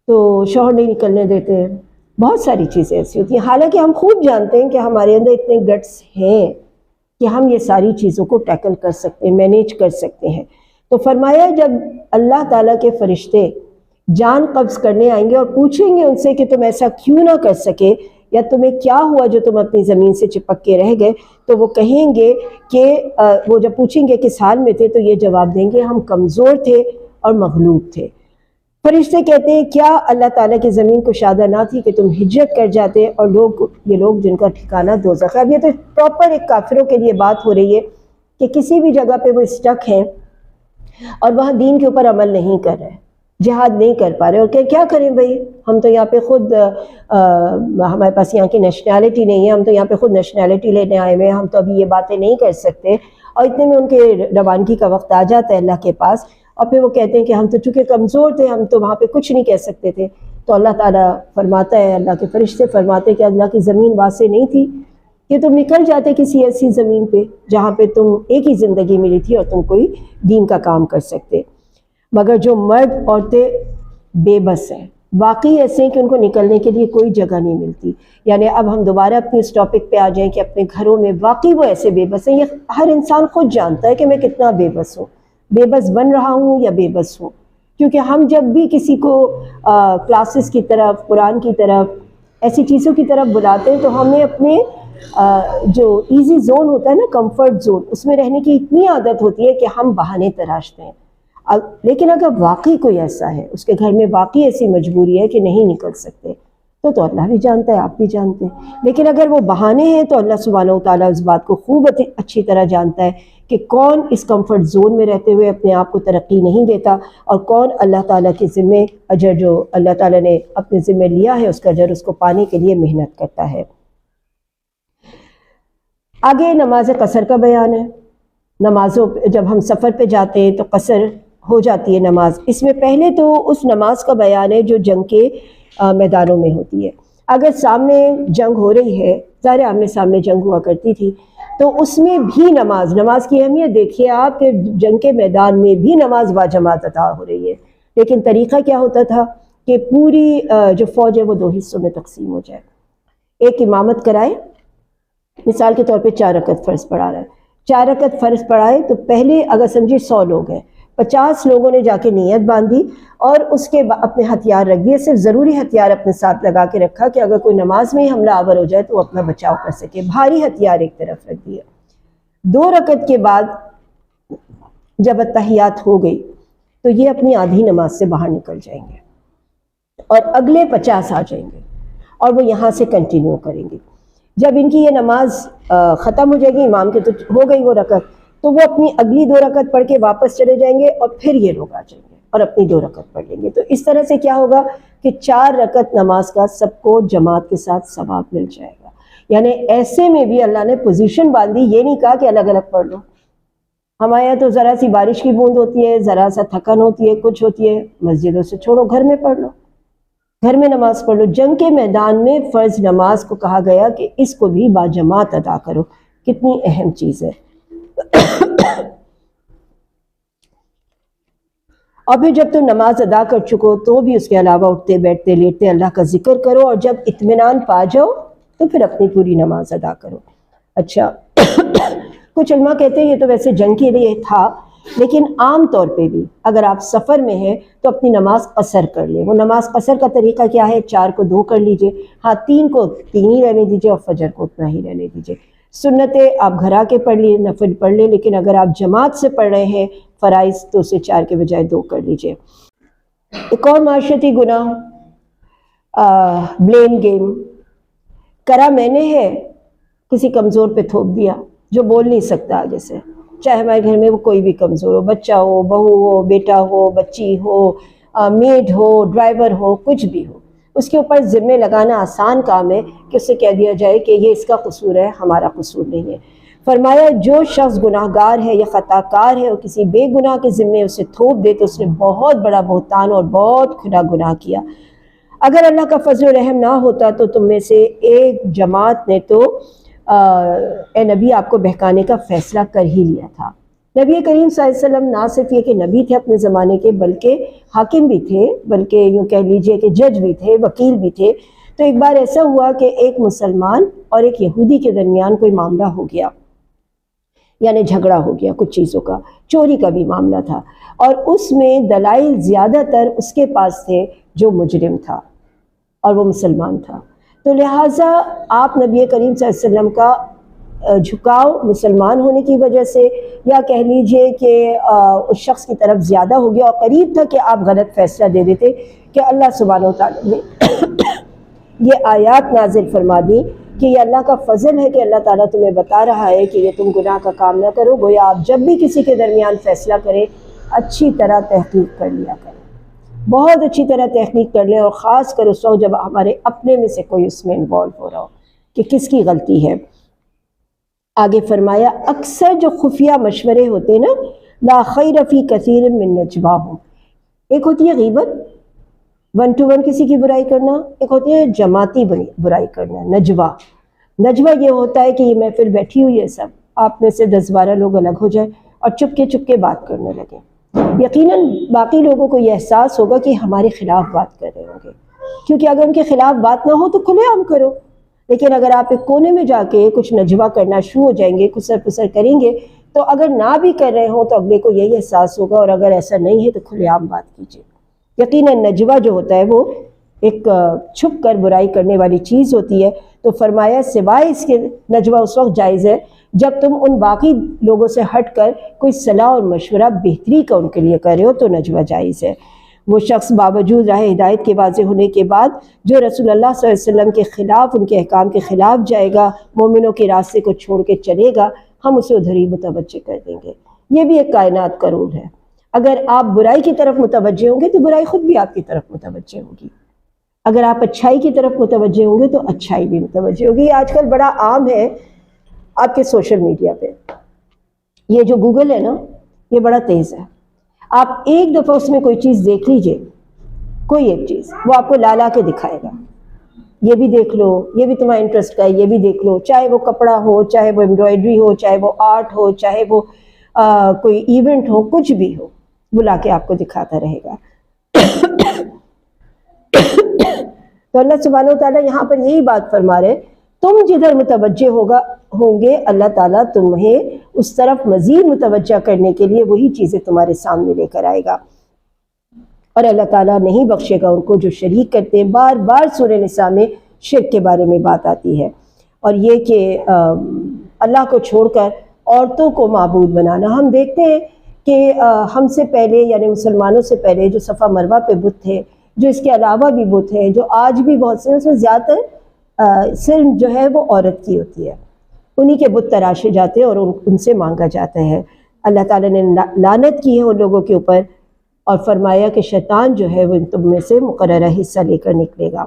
تو شوہر نہیں نکلنے دیتے ہیں، بہت ساری چیزیں ایسی ہوتی ہیں، حالانکہ ہم خوب جانتے ہیں کہ ہمارے اندر اتنے گٹس ہیں کہ ہم یہ ساری چیزوں کو ٹیکل کر سکتے ہیں، مینیج کر سکتے ہیں۔ تو فرمایا جب اللہ تعالیٰ کے فرشتے جان قبض کرنے آئیں گے اور پوچھیں گے ان سے کہ تم ایسا کیوں نہ کر سکے، یا تمہیں کیا ہوا جو تم اپنی زمین سے چپک کے رہ گئے، تو وہ کہیں گے کہ وہ جب پوچھیں گے کس حال میں تھے تو یہ جواب دیں گے ہم کمزور تھے اور مغلوب تھے۔ فرشتے کہتے ہیں کیا اللہ تعالیٰ کی زمین کشادہ نہ تھی کہ تم ہجرت کر جاتے، اور یہ لوگ جن کا ٹھکانہ دوزخ ہے۔ اب یہ تو پراپر ایک کافروں کے لیے بات ہو رہی ہے کہ کسی بھی جگہ پہ وہ اسٹک ہیں اور وہاں دین کے اوپر عمل نہیں کر رہے، جہاد نہیں کر پا رہے، اور کیا کریں بھائی، ہم تو یہاں پہ خود ہمارے پاس یہاں کی نیشنلٹی نہیں ہے، ہم تو یہاں پہ خود نیشنلٹی لینے آئے ہوئے ہیں، ہم تو ابھی یہ باتیں نہیں کر سکتے، اور اتنے میں ان کے روانگی کا وقت آ جاتا ہے اللہ کے پاس۔ اور پھر وہ کہتے ہیں کہ ہم تو چونکہ کمزور تھے، ہم تو وہاں پہ کچھ نہیں کہہ سکتے تھے. تو اللہ تعالیٰ فرماتا ہے، اللہ کے فرشتے فرماتے ہیں کہ اللہ کی زمین واسع نہیں تھی کہ تم نکل جاتے کسی ایسی زمین پہ جہاں پہ تم ایک ہی زندگی ملی تھی اور تم کوئی دین کا کام کر سکتے. مگر جو مرد عورتیں بے بس ہیں، واقعی ایسے ہیں کہ ان کو نکلنے کے لیے کوئی جگہ نہیں ملتی. یعنی اب ہم دوبارہ اپنے اس ٹاپک پہ آ جائیں کہ اپنے گھروں میں واقعی وہ ایسے بے بس ہیں. یہ ہر انسان خود جانتا ہے کہ میں کتنا بے بس ہوں، بے بس بن رہا ہوں یا بے بس ہوں. کیونکہ ہم جب بھی کسی کو کلاسز کی طرف، قرآن کی طرف، ایسی چیزوں کی طرف بلاتے ہیں تو ہمیں اپنے جو ایزی زون ہوتا ہے نا، کمفرٹ زون، اس میں رہنے کی اتنی عادت ہوتی ہے کہ ہم بہانے تراشتے ہیں. لیکن اگر واقعی کوئی ایسا ہے، اس کے گھر میں واقعی ایسی مجبوری ہے کہ نہیں نکل سکتے، تو اللہ بھی جانتا ہے، آپ بھی جانتے ہیں. لیکن اگر وہ بہانے ہیں تو اللہ سبحانہ و تعالیٰ اس بات کو خوب اچھی طرح جانتا ہے کہ کون اس کمفرٹ زون میں رہتے ہوئے اپنے آپ کو ترقی نہیں دیتا، اور کون اللہ تعالیٰ کے ذمے اجر جو اللہ تعالیٰ نے اپنے ذمے لیا ہے اس کا اجر اس کو پانے کے لیے محنت کرتا ہے. آگے نماز قصر کا بیان ہے. نمازوں جب ہم سفر پہ جاتے ہیں تو قصر ہو جاتی ہے نماز. اس میں پہلے تو اس نماز کا بیان ہے جو جنگ کے میدانوں میں ہوتی ہے. اگر سامنے جنگ ہو رہی ہے، ظاہر آمنے سامنے جنگ ہوا کرتی تھی، تو اس میں بھی نماز کی اہمیت دیکھیے آپ کہ جنگ کے میدان میں بھی نماز باجماعت ادا ہو رہی ہے. لیکن طریقہ کیا ہوتا تھا کہ پوری جو فوج ہے وہ 2 حصوں میں تقسیم ہو جائے. ایک امامت کرائے، مثال کے طور پہ 4 رکعت فرض پڑھا رہا ہے، 4 رکعت فرض پڑھائے تو پہلے اگر سمجھے 100 لوگ ہیں، 50 لوگوں نے جا کے نیت باندھی اور اس کے اپنے ہتھیار رکھ دیے. صرف ضروری ہتھیار اپنے ساتھ لگا کے رکھا کہ اگر کوئی نماز میں ہی حملہ آور ہو جائے تو وہ اپنا بچاؤ کر سکے. بھاری ہتھیار ایک طرف رکھ دیا. 2 رکعت کے بعد جب اتحیات ہو گئی تو یہ اپنی آدھی نماز سے باہر نکل جائیں گے اور اگلے 50 آ جائیں گے اور وہ یہاں سے کنٹینیو کریں گے. جب ان کی یہ نماز ختم ہو جائے گی، امام کے تو ہو گئی وہ رکعت، تو وہ اپنی اگلی 2 رکعت پڑھ کے واپس چلے جائیں گے اور پھر یہ لوگ آ جائیں گے اور اپنی 2 رکعت پڑھ لیں گے. تو اس طرح سے کیا ہوگا کہ 4 رکعت نماز کا سب کو جماعت کے ساتھ ثواب مل جائے گا. یعنی ایسے میں بھی اللہ نے پوزیشن باندھی، یہ نہیں کہا کہ الگ الگ پڑھ لو. ہمارے یہاں تو ذرا سی بارش کی بوند ہوتی ہے، ذرا سا تھکن ہوتی ہے، کچھ ہوتی ہے، مسجدوں سے چھوڑو، گھر میں پڑھ لو، گھر میں نماز پڑھ لو. جنگ کے میدان میں فرض نماز کو کہا گیا کہ اس کو بھی باجماعت ادا کرو. کتنی اہم چیز ہے. اور پھر جب تم نماز ادا کر چکو تو بھی اس کے علاوہ اٹھتے بیٹھتے لیٹتے اللہ کا ذکر کرو، اور جب اطمینان پا جاؤ تو پھر اپنی پوری نماز ادا کرو. اچھا، کچھ علماء کہتے ہیں یہ تو ویسے جنگ کے لیے تھا، لیکن عام طور پہ بھی اگر آپ سفر میں ہیں تو اپنی نماز قصر کر لیں. وہ نماز قصر کا طریقہ کیا ہے؟ 4 کو 2 کر لیجئے، ہاں 3 کو 3 ہی رہنے دیجئے اور فجر کو اتنا ہی رہنے دیجئے. سنتیں آپ گھر آ کے پڑھ لیے، نفل پڑھ لیں، لیکن اگر آپ جماعت سے پڑھ رہے ہیں فرائض تو اسے 4 کے بجائے 2 کر لیجئے. ایک اور معاشرتی گناہ بلیم گیم. کرا میں نے ہے، کسی کمزور پہ تھوپ دیا جو بول نہیں سکتا آگے سے، چاہے ہمارے گھر میں وہ کوئی بھی کمزور ہو، بچہ ہو، بہو ہو، بیٹا ہو، بچی ہو، میڈ ہو، ڈرائیور ہو، کچھ بھی ہو. اس کے اوپر ذمے لگانا آسان کام ہے کہ اسے کہہ دیا جائے کہ یہ اس کا قصور ہے، ہمارا قصور نہیں ہے. فرمایا جو شخص گناہ گار ہے یا خطا کار ہے اور کسی بے گناہ کے ذمے اسے تھوپ دے تو اس نے بہت بڑا بہتان اور بہت کھلا گناہ کیا. اگر اللہ کا فضل و رحم نہ ہوتا تو تم میں سے ایک جماعت نے تو اے نبی آپ کو بہکانے کا فیصلہ کر ہی لیا تھا. نبی کریم صلی اللہ علیہ وسلم نہ صرف یہ کہ نبی تھے اپنے زمانے کے، بلکہ حاکم بھی تھے، بلکہ یوں کہہ لیجئے کہ جج بھی تھے، وکیل بھی تھے. تو ایک بار ایسا ہوا کہ ایک مسلمان اور ایک یہودی کے درمیان کوئی معاملہ ہو گیا، یعنی جھگڑا ہو گیا کچھ چیزوں کا، چوری کا بھی معاملہ تھا، اور اس میں دلائل زیادہ تر اس کے پاس تھے جو مجرم تھا اور وہ مسلمان تھا. تو لہٰذا آپ نبی کریم صلی اللہ علیہ وسلم کا جھکاؤ مسلمان ہونے کی وجہ سے یا کہہ لیجئے کہ اس شخص کی طرف زیادہ ہو گیا، اور قریب تھا کہ آپ غلط فیصلہ دے دیتے کہ اللہ سبحانہ وتعالی نے یہ آیات نازل فرما دی کہ یہ اللہ کا فضل ہے کہ اللہ تعالیٰ تمہیں بتا رہا ہے کہ یہ تم گناہ کا کام نہ کرو. گویا آپ جب بھی کسی کے درمیان فیصلہ کریں اچھی طرح تحقیق کر لیا کریں، بہت اچھی طرح تحقیق کر لیں، اور خاص کر اس وقت جب ہمارے اپنے میں سے کوئی اس میں انوالو ہو رہا ہو کہ کس کی غلطی ہے. آگے فرمایا اکثر جو خفیہ مشورے ہوتے ہیں نا لا خیر فی کثیر من نجواہم. ایک ہوتی ہے غیبت، ون ٹو ون کسی کی برائی کرنا، ایک ہوتی ہے جماعتی برائی کرنا، نجوا. نجوا یہ ہوتا ہے کہ یہ محفل بیٹھی ہوئی ہے، سب آپ میں سے 10-12 لوگ الگ ہو جائیں اور چپ کے بات کرنے لگیں. یقیناً باقی لوگوں کو یہ احساس ہوگا کہ ہمارے خلاف بات کر رہے ہوں گے، کیونکہ اگر ان کے خلاف بات نہ ہو تو کھلے عام کرو. لیکن اگر آپ ایک کونے میں جا کے کچھ نجوا کرنا شروع ہو جائیں گے، کسر پسر کریں گے، تو اگر نہ بھی کر رہے ہوں تو اگلے کو یہی احساس ہوگا، اور اگر ایسا نہیں ہے تو کھلے عام بات کیجیے. یقیناً نجوا جو ہوتا ہے وہ ایک چھپ کر برائی کرنے والی چیز ہوتی ہے. تو فرمایا سوائے اس کے نجوا اس وقت جائز ہے جب تم ان باقی لوگوں سے ہٹ کر کوئی صلاح اور مشورہ بہتری کا ان کے لیے کر رہے ہو تو نجوا جائز ہے. وہ شخص باوجود راہ ہدایت کے واضح ہونے کے بعد جو رسول اللہ صلی اللہ علیہ وسلم کے خلاف، ان کے احکام کے خلاف جائے گا، مومنوں کے راستے کو چھوڑ کے چلے گا، ہم اسے ادھر ہی متوجہ کر دیں گے. یہ بھی ایک کائنات کا رول ہے. اگر آپ برائی کی طرف متوجہ ہوں گے تو برائی خود بھی آپ کی طرف متوجہ ہوگی. اگر آپ اچھائی کی طرف متوجہ ہوں گے تو اچھائی بھی متوجہ ہوگی. یہ آج کل بڑا عام ہے آپ کے سوشل میڈیا پہ. یہ جو گوگل ہے نا، یہ بڑا تیز ہے. آپ ایک دفعہ اس میں کوئی چیز دیکھ لیجئے، کوئی ایک چیز، وہ آپ کو لا کے دکھائے گا. یہ بھی دیکھ لو، یہ بھی تمہارا انٹرسٹ کا ہے، یہ بھی دیکھ لو. چاہے وہ کپڑا ہو، چاہے وہ ایمبرائڈری ہو، چاہے وہ آرٹ ہو، چاہے وہ کوئی ایونٹ ہو، کچھ بھی ہو، وہ لا کے آپ کو دکھاتا رہے گا. تو اللہ سبحانہ و تعالیٰ یہاں پر یہی بات فرما رہے، تم جدھر متوجہ ہوں گے اللہ تعالیٰ تمہیں اس طرف مزید متوجہ کرنے کے لیے وہی چیزیں تمہارے سامنے لے کر آئے گا. اور اللہ تعالیٰ نہیں بخشے گا ان کو جو شریک کرتے ہیں. بار بار سورہ نساء میں شرک کے بارے میں بات آتی ہے، اور یہ کہ اللہ کو چھوڑ کر عورتوں کو معبود بنانا. ہم دیکھتے ہیں کہ ہم سے پہلے یعنی مسلمانوں سے پہلے جو صفا مروہ پہ بت تھے، جو اس کے علاوہ بھی بت ہیں، جو آج بھی بہت سے، اس میں زیادہ تر صرف جو ہے وہ عورت کی ہوتی ہے. انہی کے بت تراشے جاتے ہیں اور ان سے مانگا جاتا ہے. اللہ تعالیٰ نے لعنت کی ہے ان لوگوں کے اوپر اور فرمایا کہ شیطان جو ہے وہ تم میں سے مقررہ حصہ لے کر نکلے گا.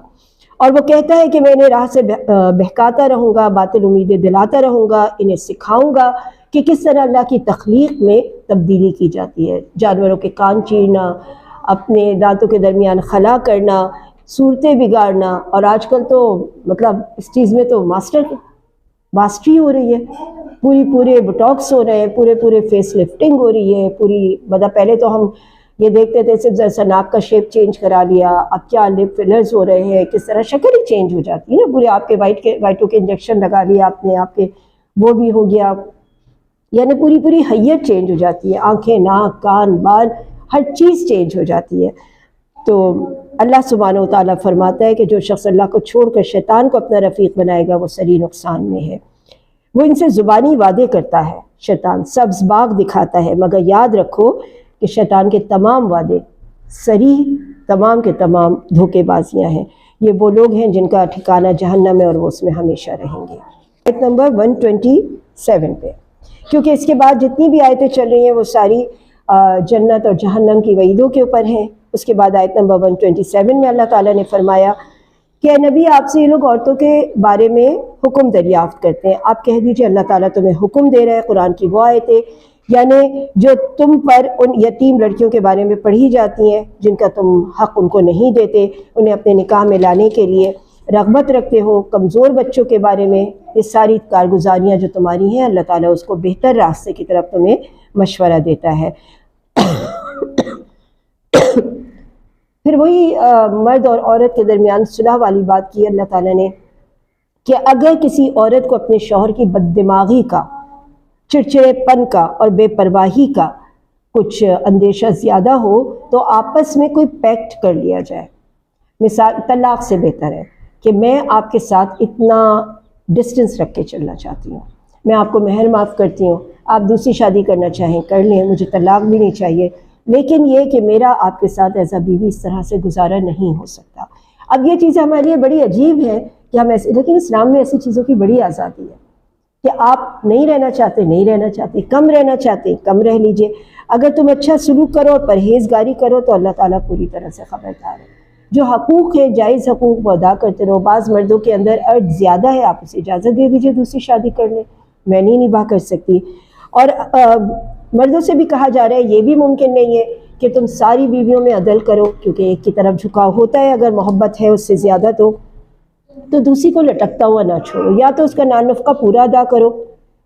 اور وہ کہتا ہے کہ میں انہیں راہ سے بہکاتا رہوں گا، باطل امیدیں دلاتا رہوں گا، انہیں سکھاؤں گا کہ کس طرح اللہ کی تخلیق میں تبدیلی کی جاتی ہے. جانوروں کے کان چیرنا، اپنے دانتوں کے درمیان خلا کرنا، صورتیں بگاڑنا. اور آج کل تو مطلب اس چیز میں تو ماسٹری ہو رہی ہے. پورے بوٹاکس ہو رہے ہیں، پورے فیس لفٹنگ ہو رہی ہے. مطلب پہلے تو ہم یہ دیکھتے تھے صرف جیسا ناک کا شیپ چینج کرا لیا، اب کیا لپ فلرز ہو رہے ہیں، کس طرح شکل ہی چینج ہو جاتی ہے نا. پورے آپ کے وائٹوں کے انجیکشن لگا لیا آپ نے، آپ کے وہ بھی ہو گیا، یعنی پوری حیت چینج ہو جاتی ہے. آنکھیں، ناک، کان، بال، ہر چیز چینج ہو جاتی ہے. تو اللہ سبحانہ و تعالیٰ فرماتا ہے کہ جو شخص اللہ کو چھوڑ کر شیطان کو اپنا رفیق بنائے گا وہ سری نقصان میں ہے. وہ ان سے زبانی وعدے کرتا ہے، شیطان سبز باغ دکھاتا ہے، مگر یاد رکھو کہ شیطان کے تمام وعدے صریح، تمام کے تمام دھوکے بازیاں ہیں. یہ وہ لوگ ہیں جن کا ٹھکانہ جہنم ہے اور وہ اس میں ہمیشہ رہیں گے. آیت نمبر 127 پہ، کیونکہ اس کے بعد جتنی بھی آیتیں چل رہی ہیں وہ ساری جنت اور جہنم کی وعیدوں کے اوپر ہیں. اس کے بعد آیت نمبر 127 میں اللہ تعالیٰ نے فرمایا کہ اے نبی آپ سے یہ لوگ عورتوں کے بارے میں حکم دریافت کرتے ہیں، آپ کہہ دیجئے اللہ تعالیٰ تمہیں حکم دے رہا ہے. قرآن کی وہ آیتیں یعنی جو تم پر ان یتیم لڑکیوں کے بارے میں پڑھی جاتی ہیں جن کا تم حق ان کو نہیں دیتے، انہیں اپنے نکاح میں لانے کے لیے رغبت رکھتے ہو، کمزور بچوں کے بارے میں، یہ ساری کارگزاریاں جو تمہاری ہیں اللہ تعالیٰ اس کو بہتر راستے کی طرف تمہیں مشورہ دیتا ہے. پھر وہی مرد اور عورت کے درمیان صلح والی بات کی اللہ تعالیٰ نے کہ اگر کسی عورت کو اپنے شوہر کی بد دماغی کا، چڑچڑے پن کا اور بے پرواہی کا کچھ اندیشہ زیادہ ہو تو آپس میں کوئی پیکٹ کر لیا جائے. مثال طلاق سے بہتر ہے کہ میں آپ کے ساتھ اتنا ڈسٹنس رکھ کے چلنا چاہتی ہوں، میں آپ کو مہر معاف کرتی ہوں، آپ دوسری شادی کرنا چاہیں کر لیں، مجھے طلاق بھی نہیں چاہیے، لیکن یہ کہ میرا آپ کے ساتھ ایز اے بیوی اس طرح سے گزارا نہیں ہو سکتا. اب یہ چیزیں ہمارے لیے بڑی عجیب ہے کہ ہم ایسے، لیکن اسلام میں ایسی چیزوں کی بڑی آزادی ہے کہ آپ نہیں رہنا چاہتے، کم رہنا چاہتے کم رہ لیجئے. اگر تم اچھا سلوک کرو اور پرہیزگاری کرو تو اللہ تعالیٰ پوری طرح سے خبردار ہے. جو حقوق ہے، جائز حقوق وہ ادا کرتے رہو. بعض مردوں کے اندر ارج زیادہ ہے، آپ اسے اجازت دے دیجئے دوسری شادی کر لیں، میں نہیں نباہ کر سکتی. اور مردوں سے بھی کہا جا رہا ہے یہ بھی ممکن نہیں ہے کہ تم ساری بیویوں میں عدل کرو، کیونکہ ایک کی طرف جھکاؤ ہوتا ہے اگر محبت ہے اس سے زیادہ تو دوسری کو لٹکتا ہوا نہ چھوڑو، یا تو اس کا نان نفقہ پورا ادا کرو،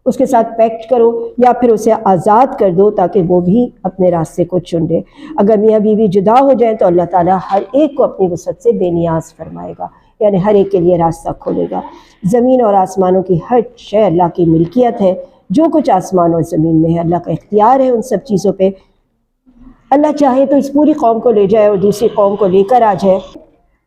اس کے ساتھ پیکٹ کرو، یا پھر اسے آزاد کر دو تاکہ وہ بھی اپنے راستے کو چن لے۔ اگر میاں بیوی جدا ہو جائیں تو اللہ تعالیٰ ہر ایک کو اپنی وسعت سے بے نیاز فرمائے گا، یعنی ہر ایک کے لیے راستہ کھولے گا۔ زمین اور آسمانوں کی ہر شے اللہ کی ملکیت ہے، جو کچھ آسمان اور زمین میں ہے اللہ کا اختیار ہے ان سب چیزوں پہ۔ اللہ چاہے تو اس پوری قوم کو لے جائے اور دوسری قوم کو لے کر آ جائے۔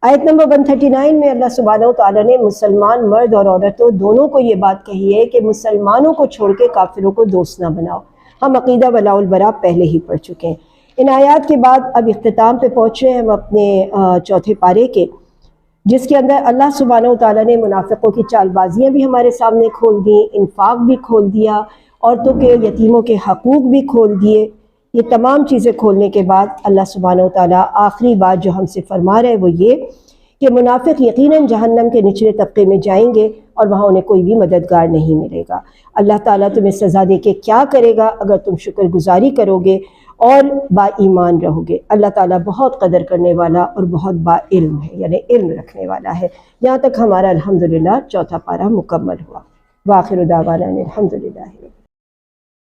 آیت نمبر 139 میں اللہ سبحانہ وتعالیٰ نے مسلمان مرد اور عورتوں دونوں کو یہ بات کہی ہے کہ مسلمانوں کو چھوڑ کے کافروں کو دوست نہ بناؤ۔ ہم عقیدہ ولاء البراء پہلے ہی پڑھ چکے ہیں۔ ان آیات کے بعد اب اختتام پہ پہنچ رہے ہیں ہم اپنے چوتھے پارے کے، جس کے اندر اللہ سبحانہ وتعالیٰ نے منافقوں کی چال بازیاں بھی ہمارے سامنے کھول دیں، انفاق بھی کھول دیا، عورتوں کے یتیموں کے حقوق بھی کھول دیے۔ یہ تمام چیزیں کھولنے کے بعد اللہ سبحانہ وتعالیٰ آخری بات جو ہم سے فرما رہے ہیں وہ یہ کہ منافق یقیناً جہنم کے نچلے طبقے میں جائیں گے اور وہاں انہیں کوئی بھی مددگار نہیں ملے گا۔ اللہ تعالیٰ تمہیں سزا دے کے کیا کرے گا اگر تم شکر گزاری کرو گے اور با ایمان رہو گے۔ اللہ تعالیٰ بہت قدر کرنے والا اور بہت با علم ہے، یعنی علم رکھنے والا ہے۔ یہاں تک ہمارا الحمدللہ چوتھا پارہ مکمل ہوا۔ وآخر دعوانا الحمدللہ۔